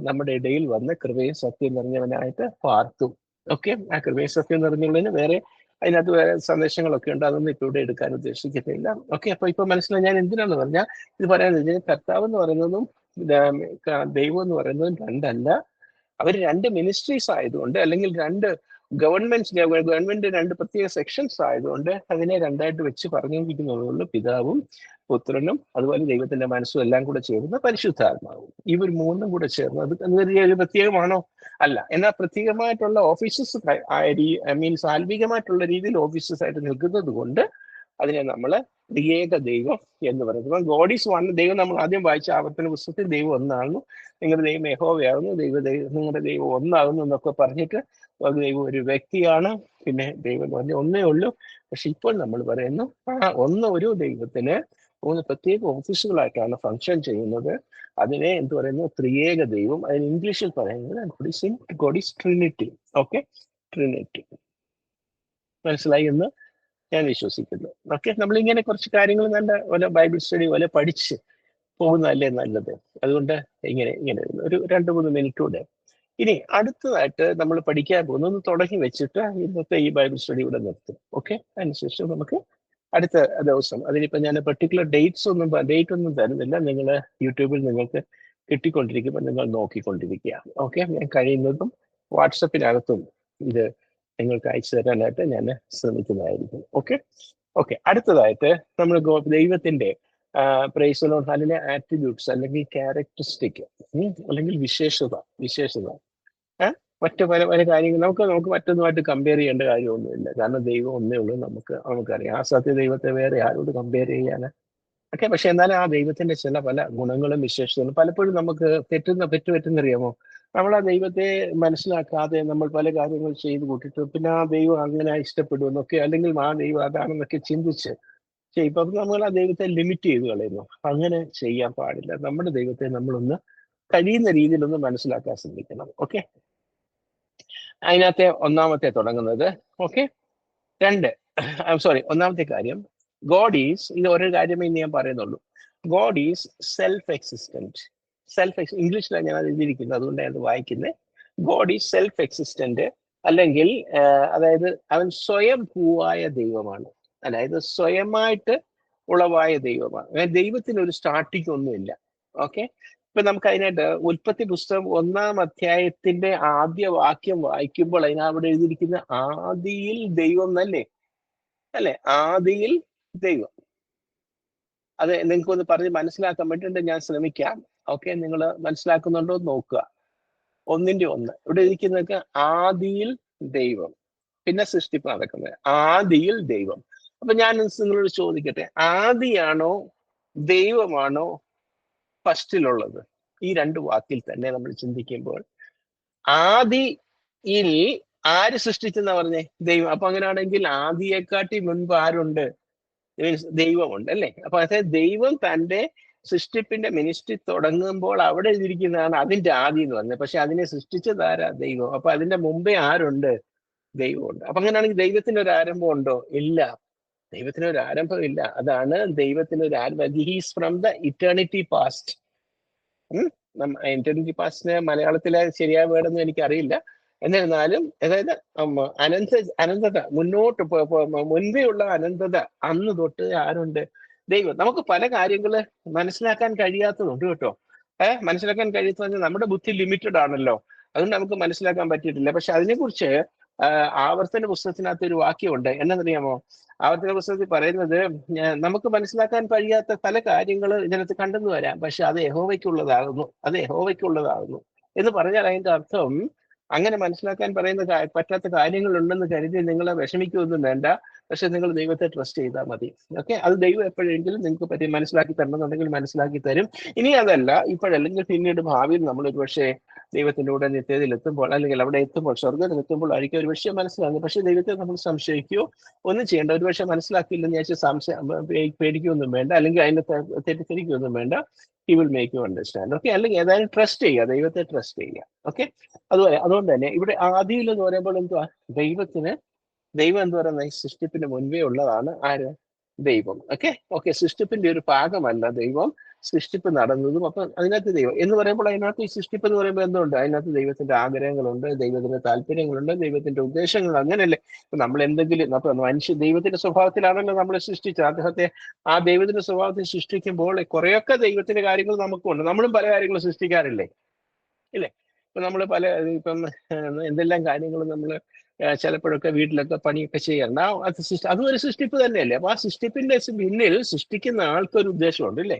നമ്മുടെ ഇടയിൽ വന്ന് കൃപയും സത്യം നിറഞ്ഞവനായിട്ട് പാർത്തു. ഓക്കെ, ആ കൃപയും സത്യം നിറഞ്ഞുള്ളതിന് അതിനകത്ത് വേറെ സന്ദേശങ്ങളൊക്കെ ഉണ്ട്, അതൊന്നും ഇപ്പൊ ഇവിടെ എടുക്കാൻ ഉദ്ദേശിക്കുന്നില്ല. ഓക്കെ, അപ്പൊ ഇപ്പൊ മനസ്സിലായി ഞാൻ എന്തിനാന്ന് പറഞ്ഞാൽ ഇത് പറയാൻ. കർത്താവ് എന്ന് പറയുന്നതും ദൈവം എന്ന് പറയുന്നതും രണ്ടല്ല. അവർ രണ്ട് മിനിസ്ട്രീസ് ആയതുകൊണ്ട്, അല്ലെങ്കിൽ രണ്ട് ഗവൺമെന്റ് രണ്ട് പ്രത്യേക സെക്ഷൻസ് ആയതുകൊണ്ട് അതിനെ രണ്ടായിട്ട് വെച്ച് പറഞ്ഞിരിക്കുന്നതുകൊണ്ട് പിതാവും പുത്രനും അതുപോലെ ദൈവത്തിന്റെ മനസ്സും എല്ലാം കൂടെ ചേർന്ന് പരിശുദ്ധാത്മാവും, ഇവർ മൂന്നും കൂടെ ചേർന്ന് അത് ഒരു പ്രത്യേകമാണോ? അല്ല. എന്നാൽ പ്രത്യേകമായിട്ടുള്ള ഓഫീസസ് സാൽവികമായിട്ടുള്ള രീതിയിൽ ഓഫീസസ് ആയിട്ട് നിൽക്കുന്നത് കൊണ്ട് അതിനെ നമ്മൾ ത്രിയേക ദൈവം എന്ന് പറയുന്നത്. God is one. ദൈവം നമ്മൾ ആദ്യം വായിച്ച ആവർത്തന പുസ്തകത്തിൽ ദൈവം ഒന്നാകുന്നു, നിങ്ങളുടെ ദൈവം യഹോവയാകുന്നു, നിങ്ങളുടെ ദൈവം ഒന്നാകുന്നു എന്നൊക്കെ പറഞ്ഞിട്ട് ദൈവം ഒരു വ്യക്തിയാണ്, പിന്നെ ദൈവം എന്ന് പറഞ്ഞാൽ ഒന്നേ ഉള്ളൂ. പക്ഷെ ഇപ്പോൾ നമ്മൾ പറയുന്നു ഒരു ദൈവത്തിന് 3 പ്രത്യേക ഓഫീസുകളായിട്ടാണ് ഫങ്ഷൻ ചെയ്യുന്നത്. അതിനെ എന്ത് പറയുന്നു? ത്രിയേക ദൈവം. അതിന് ഇംഗ്ലീഷിൽ പറയുന്നത് God is Trinity. Okay, Trinity. മനസ്സിലായി എന്ന് ഞാൻ വിശ്വസിക്കുന്നു. ഓക്കെ, നമ്മളിങ്ങനെ കുറച്ച് കാര്യങ്ങൾ നല്ല ബൈബിൾ സ്റ്റഡി പോലെ പഠിച്ച് പോകുന്നതല്ലേ നല്ലത്. അതുകൊണ്ട് ഇങ്ങനെ ഒരു 2-3 മിനിറ്റ് കൂടെ. ഇനി അടുത്തതായിട്ട് നമ്മൾ പഠിക്കാൻ പോകുന്നത് തുടങ്ങി വെച്ചിട്ട് ഇന്നത്തെ ഈ ബൈബിൾ സ്റ്റഡി ഇവിടെ നിർത്തും. ഓക്കെ, അതിനുശേഷം നമുക്ക് അടുത്ത ദിവസം, അതിനിപ്പോ ഞാൻ പെർട്ടിക്കുലർ ഡേറ്റ് ഒന്നും തരുന്നില്ല. നിങ്ങൾ യൂട്യൂബിൽ നിങ്ങൾക്ക് കിട്ടിക്കൊണ്ടിരിക്കുമ്പോൾ നിങ്ങൾ നോക്കിക്കൊണ്ടിരിക്കുക. ഓക്കെ, ഞാൻ കഴിയുന്നതും വാട്സപ്പിനകത്തും ഇത് നിങ്ങൾക്ക് അയച്ചു തരാനായിട്ട് ഞാൻ ശ്രമിക്കുന്നതായിരിക്കും. ഓക്കെ, അടുത്തതായിട്ട് നമ്മൾ ദൈവത്തിന്റെ പ്രൈസ് ദി ലോർഡ്, അതിലെ ആട്രിബ്യൂട്ട്സ് അല്ലെങ്കിൽ ക്യാരക്ടറിസ്റ്റിക് അല്ലെങ്കിൽ വിശേഷത മറ്റു പല കാര്യങ്ങൾ നമുക്ക് മറ്റൊന്നുമായിട്ട് കമ്പയർ ചെയ്യേണ്ട കാര്യമൊന്നുമില്ല. കാരണം ദൈവം ഒന്നേ ഉള്ളൂ. നമുക്കറിയാം ആ സത്യ ദൈവത്തെ വേറെ ആരോട് കമ്പയർ ചെയ്യാന്? ഓക്കെ, പക്ഷെ എന്നാലും ആ ദൈവത്തിന്റെ ചില പല ഗുണങ്ങളും വിശേഷതകളും പലപ്പോഴും നമുക്ക് പറ്റുന്നറിയാമോ? നമ്മൾ ആ ദൈവത്തെ മനസ്സിലാക്കാതെ നമ്മൾ പല കാര്യങ്ങൾ ചെയ്ത് കൂട്ടിട്ട് പിന്നെ ആ ദൈവം അങ്ങനെ ഇഷ്ടപ്പെടുമെന്നൊക്കെ, അല്ലെങ്കിൽ ആ ദൈവം അതാണെന്നൊക്കെ ചിന്തിച്ച് ഇപ്പൊ നമ്മൾ ആ ദൈവത്തെ ലിമിറ്റ് ചെയ്ത് കളയുന്നു. അങ്ങനെ ചെയ്യാൻ പാടില്ല. നമ്മുടെ ദൈവത്തെ നമ്മളൊന്ന് കഴിയുന്ന രീതിയിലൊന്ന് മനസ്സിലാക്കാൻ ശ്രമിക്കണം. ഓക്കെ, അതിനകത്തെ ഒന്നാമത്തെ തുടങ്ങുന്നത്. ഓക്കെ, ഒന്നാമത്തെ കാര്യം, ഗോഡ് ഈസ്, ഇത് ഒരു കാര്യമേ ഇന്ന് ഞാൻ പറയുന്നുള്ളൂ. God is self existent. ഇംഗ്ലീഷിലാണ് ഞാൻ അത് എഴുതിയിരിക്കുന്നത്, അതുകൊണ്ട് ഞാൻ വായിക്കുന്നത്. ഗോഡ് ഈസ് സെൽഫ് എക്സിസ്റ്റന്റ്, അല്ലെങ്കിൽ അതായത് അവൻ സ്വയംഭൂവായ ദൈവമാണ്. അതായത് സ്വയമായിട്ട് ഉളവായ ദൈവമാണ്. ദൈവത്തിന് ഒരു സ്റ്റാർട്ടിങ് ഒന്നുമില്ല. ഓക്കെ, ഇപ്പൊ നമുക്ക് അതിനായിട്ട് ഉൽപ്പത്തി പുസ്തകം 1-ാം അധ്യായത്തിന്റെ ആദ്യ വാക്യം വായിക്കുമ്പോൾ അതിനവിടെ എഴുതിയിരിക്കുന്ന ആദിയിൽ ദൈവം അല്ലേ? ആദിയിൽ ദൈവം. അത് നിങ്ങൾക്കൊന്ന് പറഞ്ഞ് മനസ്സിലാക്കാൻ വേണ്ടിയിട്ട് ഞാൻ ശ്രമിക്കാം. ഓക്കെ, നിങ്ങൾ മനസ്സിലാക്കുന്നുണ്ടോ എന്ന് നോക്കുക. ഒന്നിന്റെ ഒന്ന് ഇവിടെ ഇരിക്കുന്നതൊക്കെ ആദിയിൽ ദൈവം, പിന്നെ സൃഷ്ടിപ്പ് നടക്കുന്നത്. ആദിയിൽ ദൈവം. അപ്പൊ ഞാൻ നിങ്ങളോട് ചോദിക്കട്ടെ, ആദിയാണോ ദൈവമാണോ ഫസ്റ്റിലുള്ളത്? ഈ രണ്ട് വാക്കിൽ തന്നെ നമ്മൾ ചിന്തിക്കുമ്പോൾ ആദിയിൽ ആര് സൃഷ്ടിച്ചെന്നാ പറഞ്ഞേ? ദൈവം. അപ്പൊ അങ്ങനെയാണെങ്കിൽ ആദിയെക്കാട്ടി മുൻപ് ആരുണ്ട്? മീൻസ് ദൈവമുണ്ട് അല്ലേ? അപ്പൊ അതായത് ദൈവം തന്റെ സൃഷ്ടിപ്പിന്റെ മിനിസ്ട്രി തുടങ്ങുമ്പോൾ അവിടെ എഴുതിയിരിക്കുന്നതാണ് അതിന്റെ ആദി എന്ന് പറഞ്ഞത്. പക്ഷെ അതിനെ സൃഷ്ടിച്ചത് ആരാ? ദൈവം. അപ്പൊ അതിന്റെ മുമ്പേ ആരുണ്ട്? ദൈവമുണ്ട്. അപ്പൊ അങ്ങനെയാണെങ്കിൽ ദൈവത്തിന് ഒരു ആരംഭം ഉണ്ടോ? ഇല്ല, ദൈവത്തിന് ഒരു ആരംഭം ഇല്ല. അതാണ് ദൈവത്തിന് ഒരു ആരംഭം. He's from the eternity past. Eternity പാസ്റ്റിന് മലയാളത്തിലെ ശരിയായ വേർഡൊന്നും എനിക്കറിയില്ല. എന്നിരുന്നാലും അതായത് അനന്തത, മുന്നോട്ട് മുൻപേ ഉള്ള അനന്തത, അന്ന് തൊട്ട് ആരുണ്ട്? ദൈവം. നമുക്ക് പല കാര്യങ്ങള് മനസ്സിലാക്കാൻ കഴിയാത്തതുണ്ട് കേട്ടോ. മനസ്സിലാക്കാൻ കഴിയാത്തത് നമ്മുടെ ബുദ്ധി ലിമിറ്റഡ് ആണല്ലോ, അതുകൊണ്ട് നമുക്ക് മനസ്സിലാക്കാൻ പറ്റിയിട്ടില്ല. പക്ഷെ അതിനെക്കുറിച്ച് ആവർത്തന പുസ്തകത്തിനകത്ത് ഒരു വാക്യമുണ്ട്. എന്നറിയാമോ? ആവർത്തന പുസ്തകത്തിൽ പറയുന്നത് നമുക്ക് മനസ്സിലാക്കാൻ കഴിയാത്ത പല കാര്യങ്ങൾ ഇതിനകത്ത് കണ്ടെന്ന് വരാം, പക്ഷെ അത് യഹോവയ്ക്കുള്ളതാകുന്നു, അത് യഹോവയ്ക്കുള്ളതാകുന്നു എന്ന് പറഞ്ഞാൽ അതിന്റെ അർത്ഥം അങ്ങനെ മനസ്സിലാക്കാൻ പറ്റാത്ത കാര്യങ്ങളുണ്ടെന്ന് കരുതി നിങ്ങൾ വിഷമിക്കുകയൊന്നും വേണ്ട. പക്ഷെ നിങ്ങൾ ദൈവത്തെ ട്രസ്റ്റ് ചെയ്താൽ മതി. ഓക്കെ, അത് ദൈവം എപ്പോഴെങ്കിലും നിങ്ങൾക്ക് പറ്റി മനസ്സിലാക്കി തരണമെന്നുണ്ടെങ്കിൽ മനസ്സിലാക്കി തരും. ഇനി അതല്ല ഇപ്പോഴല്ലെങ്കിൽ പിന്നീട് ഭാവിയിൽ നമ്മൾ ഒരു പക്ഷേ ദൈവത്തിൻ്റെ കൂടെ നിത്യതയിൽ എത്തുമ്പോൾ, അല്ലെങ്കിൽ അവിടെ എത്തുമ്പോൾ, സ്വർഗ്ഗത്തിൽ എത്തുമ്പോൾ ആയിരിക്കും ഒരു പക്ഷേ മനസ്സിലാകും. പക്ഷെ ദൈവത്തെ നമ്മൾ സംശയിക്കുകയോ ഒന്നും ചെയ്യേണ്ട. ഒരു പക്ഷേ മനസ്സിലാക്കിയില്ലെന്ന് വെച്ചാൽ പേടിക്കുകയൊന്നും വേണ്ട, അല്ലെങ്കിൽ അതിനെ തെറ്റിദ്ധരിക്കുകയൊന്നും വേണ്ട. He will make you understand. Okay, അല്ലെങ്കിൽ ഏതായാലും ട്രസ്റ്റ് ചെയ്യുക, ദൈവത്തെ ട്രസ്റ്റ് ചെയ്യുക. ഓക്കെ, അതുകൊണ്ട് തന്നെ ഇവിടെ ആദിയിൽ എന്ന് പറയുമ്പോൾ എന്തുവാ? ദൈവം എന്ന് പറയുന്നത് ഈ സൃഷ്ടിപ്പിന് മുൻപേ ഉള്ളതാണ്. ആര്? ദൈവം. ഓക്കെ, സൃഷ്ടിപ്പിന്റെ ഒരു ഭാഗമല്ല ദൈവം, സൃഷ്ടിപ്പ് നടന്നതും. അപ്പൊ അതിനകത്ത് ദൈവം എന്ന് പറയുമ്പോൾ അതിനകത്ത് ഈ സൃഷ്ടിപ്പ് എന്ന് പറയുമ്പോൾ എന്തുണ്ട്? അതിനകത്ത് ദൈവത്തിന്റെ ആഗ്രഹങ്ങളുണ്ട്, ദൈവത്തിന്റെ താല്പര്യങ്ങളുണ്ട്, ദൈവത്തിന്റെ ഉദ്ദേശങ്ങൾ. അങ്ങനെയല്ലേ നമ്മൾ എന്തെങ്കിലും ദൈവത്തിന്റെ സ്വഭാവത്തിലാണല്ലോ നമ്മളെ സൃഷ്ടിച്ചത്. അദ്ദേഹത്തെ ആ ദൈവത്തിന്റെ സ്വഭാവത്തിൽ സൃഷ്ടിക്കുമ്പോൾ കുറെയൊക്കെ ദൈവത്തിന്റെ കാര്യങ്ങൾ നമുക്കുണ്ട്. നമ്മളും പല കാര്യങ്ങളും സൃഷ്ടിക്കാറില്ലേ? ഇല്ലേ? ഇപ്പൊ നമ്മൾ ഇപ്പം എന്തെല്ലാം കാര്യങ്ങൾ നമ്മൾ ചിലപ്പോഴൊക്കെ വീട്ടിലൊക്കെ പണിയൊക്കെ ചെയ്യാറുണ്ട്. അതും ഒരു സൃഷ്ടിപ്പ് തന്നെയല്ലേ? അപ്പൊ ആ സൃഷ്ടിപ്പിന്റെ പിന്നിൽ സൃഷ്ടിക്കുന്ന ആൾക്കൊരു ഉദ്ദേശമുണ്ട്, ഇല്ലേ?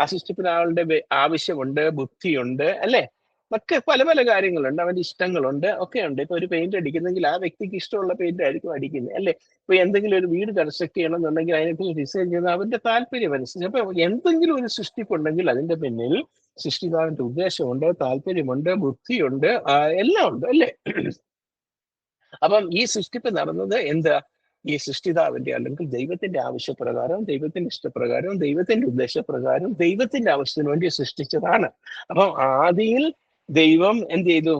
ആ സൃഷ്ടിപ്പിന് ആളുടെ ആവശ്യമുണ്ട്, ബുദ്ധിയുണ്ട്, അല്ലേ? ഒക്കെ പല പല കാര്യങ്ങളുണ്ട്, അവന്റെ ഇഷ്ടങ്ങളുണ്ട്, ഒക്കെ ഉണ്ട്. ഇപ്പൊ ഒരു പെയിന്റ് അടിക്കുന്നെങ്കിൽ ആ വ്യക്തിക്ക് ഇഷ്ടമുള്ള പെയിന്റ് ആയിരിക്കും അടിക്കുന്നത്, അല്ലേ? ഇപ്പൊ എന്തെങ്കിലും ഒരു വീട് കൺസ്ട്രക്ട് ചെയ്യണമെന്നുണ്ടെങ്കിൽ അതിനെക്കുറിച്ച് ഡിസൈൻ ചെയ്യുന്ന അവന്റെ താല്പര്യം അനുസരിച്ച്. അപ്പൊ എന്തെങ്കിലും ഒരു സൃഷ്ടിപ്പുണ്ടെങ്കിൽ അതിന്റെ പിന്നിൽ സൃഷ്ടിതാവിന്റെ ഉദ്ദേശമുണ്ട്, താല്പര്യമുണ്ട്, ബുദ്ധിയുണ്ട്, എല്ലാം ഉണ്ട്, അല്ലേ? അപ്പം ഈ സൃഷ്ടിപ്പ് നടന്നത് എന്താ? ഈ സൃഷ്ടിതാവിന്റെ അല്ലെങ്കിൽ ദൈവത്തിന്റെ ആവശ്യപ്രകാരം, ദൈവത്തിന്റെ ഇഷ്ടപ്രകാരം, ദൈവത്തിന്റെ ഉദ്ദേശപ്രകാരം, ദൈവത്തിന്റെ ആവശ്യത്തിന് വേണ്ടി സൃഷ്ടിച്ചതാണ്. അപ്പം ആദിയിൽ ദൈവം എന്ത് ചെയ്തു?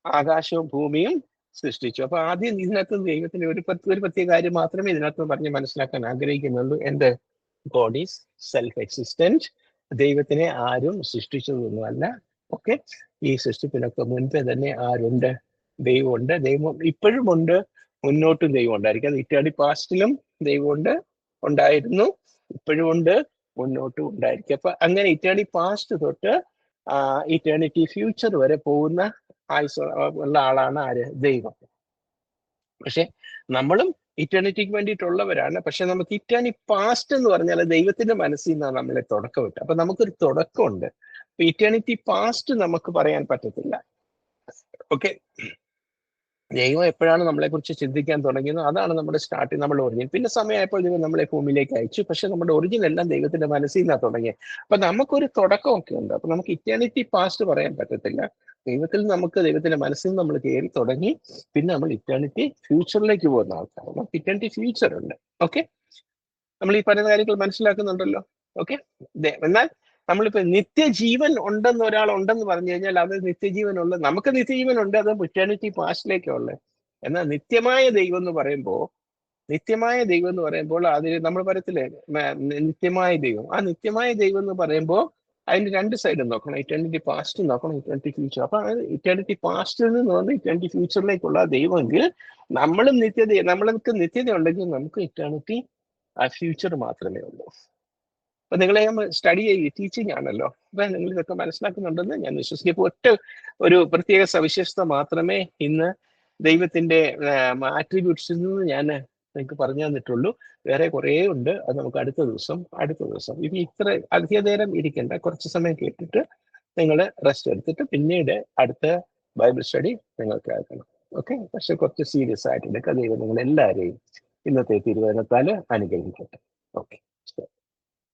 ആകാശവും ഭൂമിയും സൃഷ്ടിച്ചു. അപ്പൊ ആദ്യം ഇതിനകത്ത് ദൈവത്തിന്റെ ഒരു പ്രത്യേക കാര്യം മാത്രമേ ഇതിനകത്ത് പറഞ്ഞ് മനസ്സിലാക്കാൻ ആഗ്രഹിക്കുന്നുള്ളൂ. എന്ത്? God is self existent. ദൈവത്തിനെ ആരും സൃഷ്ടിച്ചതൊന്നുമല്ല. ഓക്കെ, ഈ സൃഷ്ടിപ്പിനൊക്കെ മുൻപേ തന്നെ ആരുണ്ട്? ദൈവമുണ്ട്. ദൈവം ഇപ്പോഴും ഉണ്ട്, മുന്നോട്ടും ദൈവം ഉണ്ടായിരിക്കും. അത് ഇറ്റേണിറ്റി പാസ്റ്റിലും ദൈവമുണ്ട്, ഉണ്ടായിരുന്നു, ഇപ്പോഴും ഉണ്ട്, മുന്നോട്ടും ഉണ്ടായിരിക്കും. അപ്പൊ അങ്ങനെ ഇറ്റേണിറ്റി പാസ്റ്റ് തൊട്ട് ഇറ്റേണിറ്റി ഫ്യൂച്ചർ വരെ പോകുന്ന ആയുസ് ഉള്ള ആളാണ് ആര്? ദൈവം. പക്ഷെ നമ്മളും ഇറ്റേണിറ്റിക്ക് വേണ്ടിയിട്ടുള്ളവരാണ്. പക്ഷെ നമുക്ക് ഇറ്റേണിറ്റി പാസ്റ്റ് എന്ന് പറഞ്ഞാൽ ദൈവത്തിന്റെ മനസ്സിൽ നിന്നാണ് നമ്മളെ തുടക്കം ഇട്ട്. അപ്പൊ നമുക്കൊരു തുടക്കമുണ്ട്. ഇറ്റേണിറ്റി പാസ്റ്റ് നമുക്ക് പറയാൻ പറ്റത്തില്ല. ഓക്കെ, ദൈവം എപ്പോഴാണ് നമ്മളെ കുറിച്ച് ചിന്തിക്കാൻ തുടങ്ങിയത് അതാണ് നമ്മുടെ സ്റ്റാർട്ടിങ്, നമ്മുടെ ഒറിജിൻ. പിന്നെ സമയമായപ്പോൾ ദൈവം നമ്മളെ ഭൂമിയിലേക്ക് അയച്ചു. പക്ഷെ നമ്മുടെ ഒറിജിൻ എല്ലാം ദൈവത്തിന്റെ മനസ്സിൽ നിന്നാണ് തുടങ്ങിയത്. അപ്പൊ നമുക്കൊരു തുടക്കമൊക്കെ ഉണ്ട്. അപ്പൊ നമുക്ക് ഇറ്റേണിറ്റി പാസ്റ്റ് പറയാൻ പറ്റത്തില്ല. ദൈവത്തിൽ നമുക്ക് ദൈവത്തിന്റെ മനസ്സിൽ നിന്ന് നമ്മൾ കയറി തുടങ്ങി, പിന്നെ നമ്മൾ ഇറ്റേണിറ്റി ഫ്യൂച്ചറിലേക്ക് പോകുന്ന ആൾക്കാരാണ്. നമുക്ക് ഇറ്റേണിറ്റി ഫ്യൂച്ചർ ഉണ്ട്. ഓക്കെ, നമ്മൾ ഈ പറയുന്ന കാര്യങ്ങൾ മനസ്സിലാക്കുന്നുണ്ടല്ലോ? ഓക്കെ, എന്നാൽ നമ്മളിപ്പോ നിത്യജീവൻ ഉണ്ടെന്ന് ഒരാൾ ഉണ്ടെന്ന് പറഞ്ഞു കഴിഞ്ഞാൽ അത് നിത്യജീവനുള്ള, നമുക്ക് നിത്യജീവൻ ഉണ്ട്, അത് ഇറ്റേണിറ്റി പാസ്റ്റിലേക്കുള്ളത്. എന്നാൽ നിത്യമായ ദൈവം എന്ന് പറയുമ്പോൾ അതിന് നമ്മൾ പറയത്തില്ലേ നിത്യമായ ദൈവം. ആ നിത്യമായ ദൈവം എന്ന് പറയുമ്പോൾ അതിന് രണ്ട് സൈഡും നോക്കണം. ഇറ്റേണിറ്റി പാസ്റ്റ് നോക്കണം, ഇറ്റേണിറ്റി ഫ്യൂച്ചർ. അപ്പൊ ഇറ്റേണിറ്റി പാസ്റ്റിൽ നിന്ന് വന്ന് ഇറ്റേണിറ്റി ഫ്യൂച്ചറിലേക്കുള്ള ദൈവമെങ്കിൽ നമ്മൾക്ക് നിത്യത ഉണ്ടെങ്കിൽ നമുക്ക് ഇറ്റേണിറ്റി ഫ്യൂച്ചർ മാത്രമേ ഉള്ളൂ. അപ്പൊ നിങ്ങളെ സ്റ്റഡി ടീച്ചിങ് ആണല്ലോ, അപ്പൊ നിങ്ങൾ ഇതൊക്കെ മനസ്സിലാക്കുന്നുണ്ടെന്ന് ഞാൻ വിശ്വസിക്കും. ഒരു പ്രത്യേക സവിശേഷത മാത്രമേ ഇന്ന് ദൈവത്തിന്റെ ആട്രിബ്യൂട്ട്സിൽ നിന്ന് ഞാൻ നിങ്ങൾക്ക് പറഞ്ഞു തന്നിട്ടുള്ളൂ. വേറെ കുറേ ഉണ്ട്. അത് നമുക്ക് അടുത്ത ദിവസം ഇനി ഇത്ര അധിക നേരം ഇരിക്കേണ്ട, കുറച്ച് സമയം കേട്ടിട്ട് നിങ്ങൾ റെസ്റ്റ് എടുത്തിട്ട് പിന്നീട് അടുത്ത ബൈബിൾ സ്റ്റഡി നിങ്ങൾ കേൾക്കണം. ഓക്കെ, പക്ഷെ കുറച്ച് സീരിയസ് ആയിട്ട് എടുക്കുക. ദൈവം നിങ്ങൾ എല്ലാവരെയും ഇന്നത്തെ തിരുവചനത്താൽ അനുഗ്രഹിക്കട്ടെ. ഓക്കെ.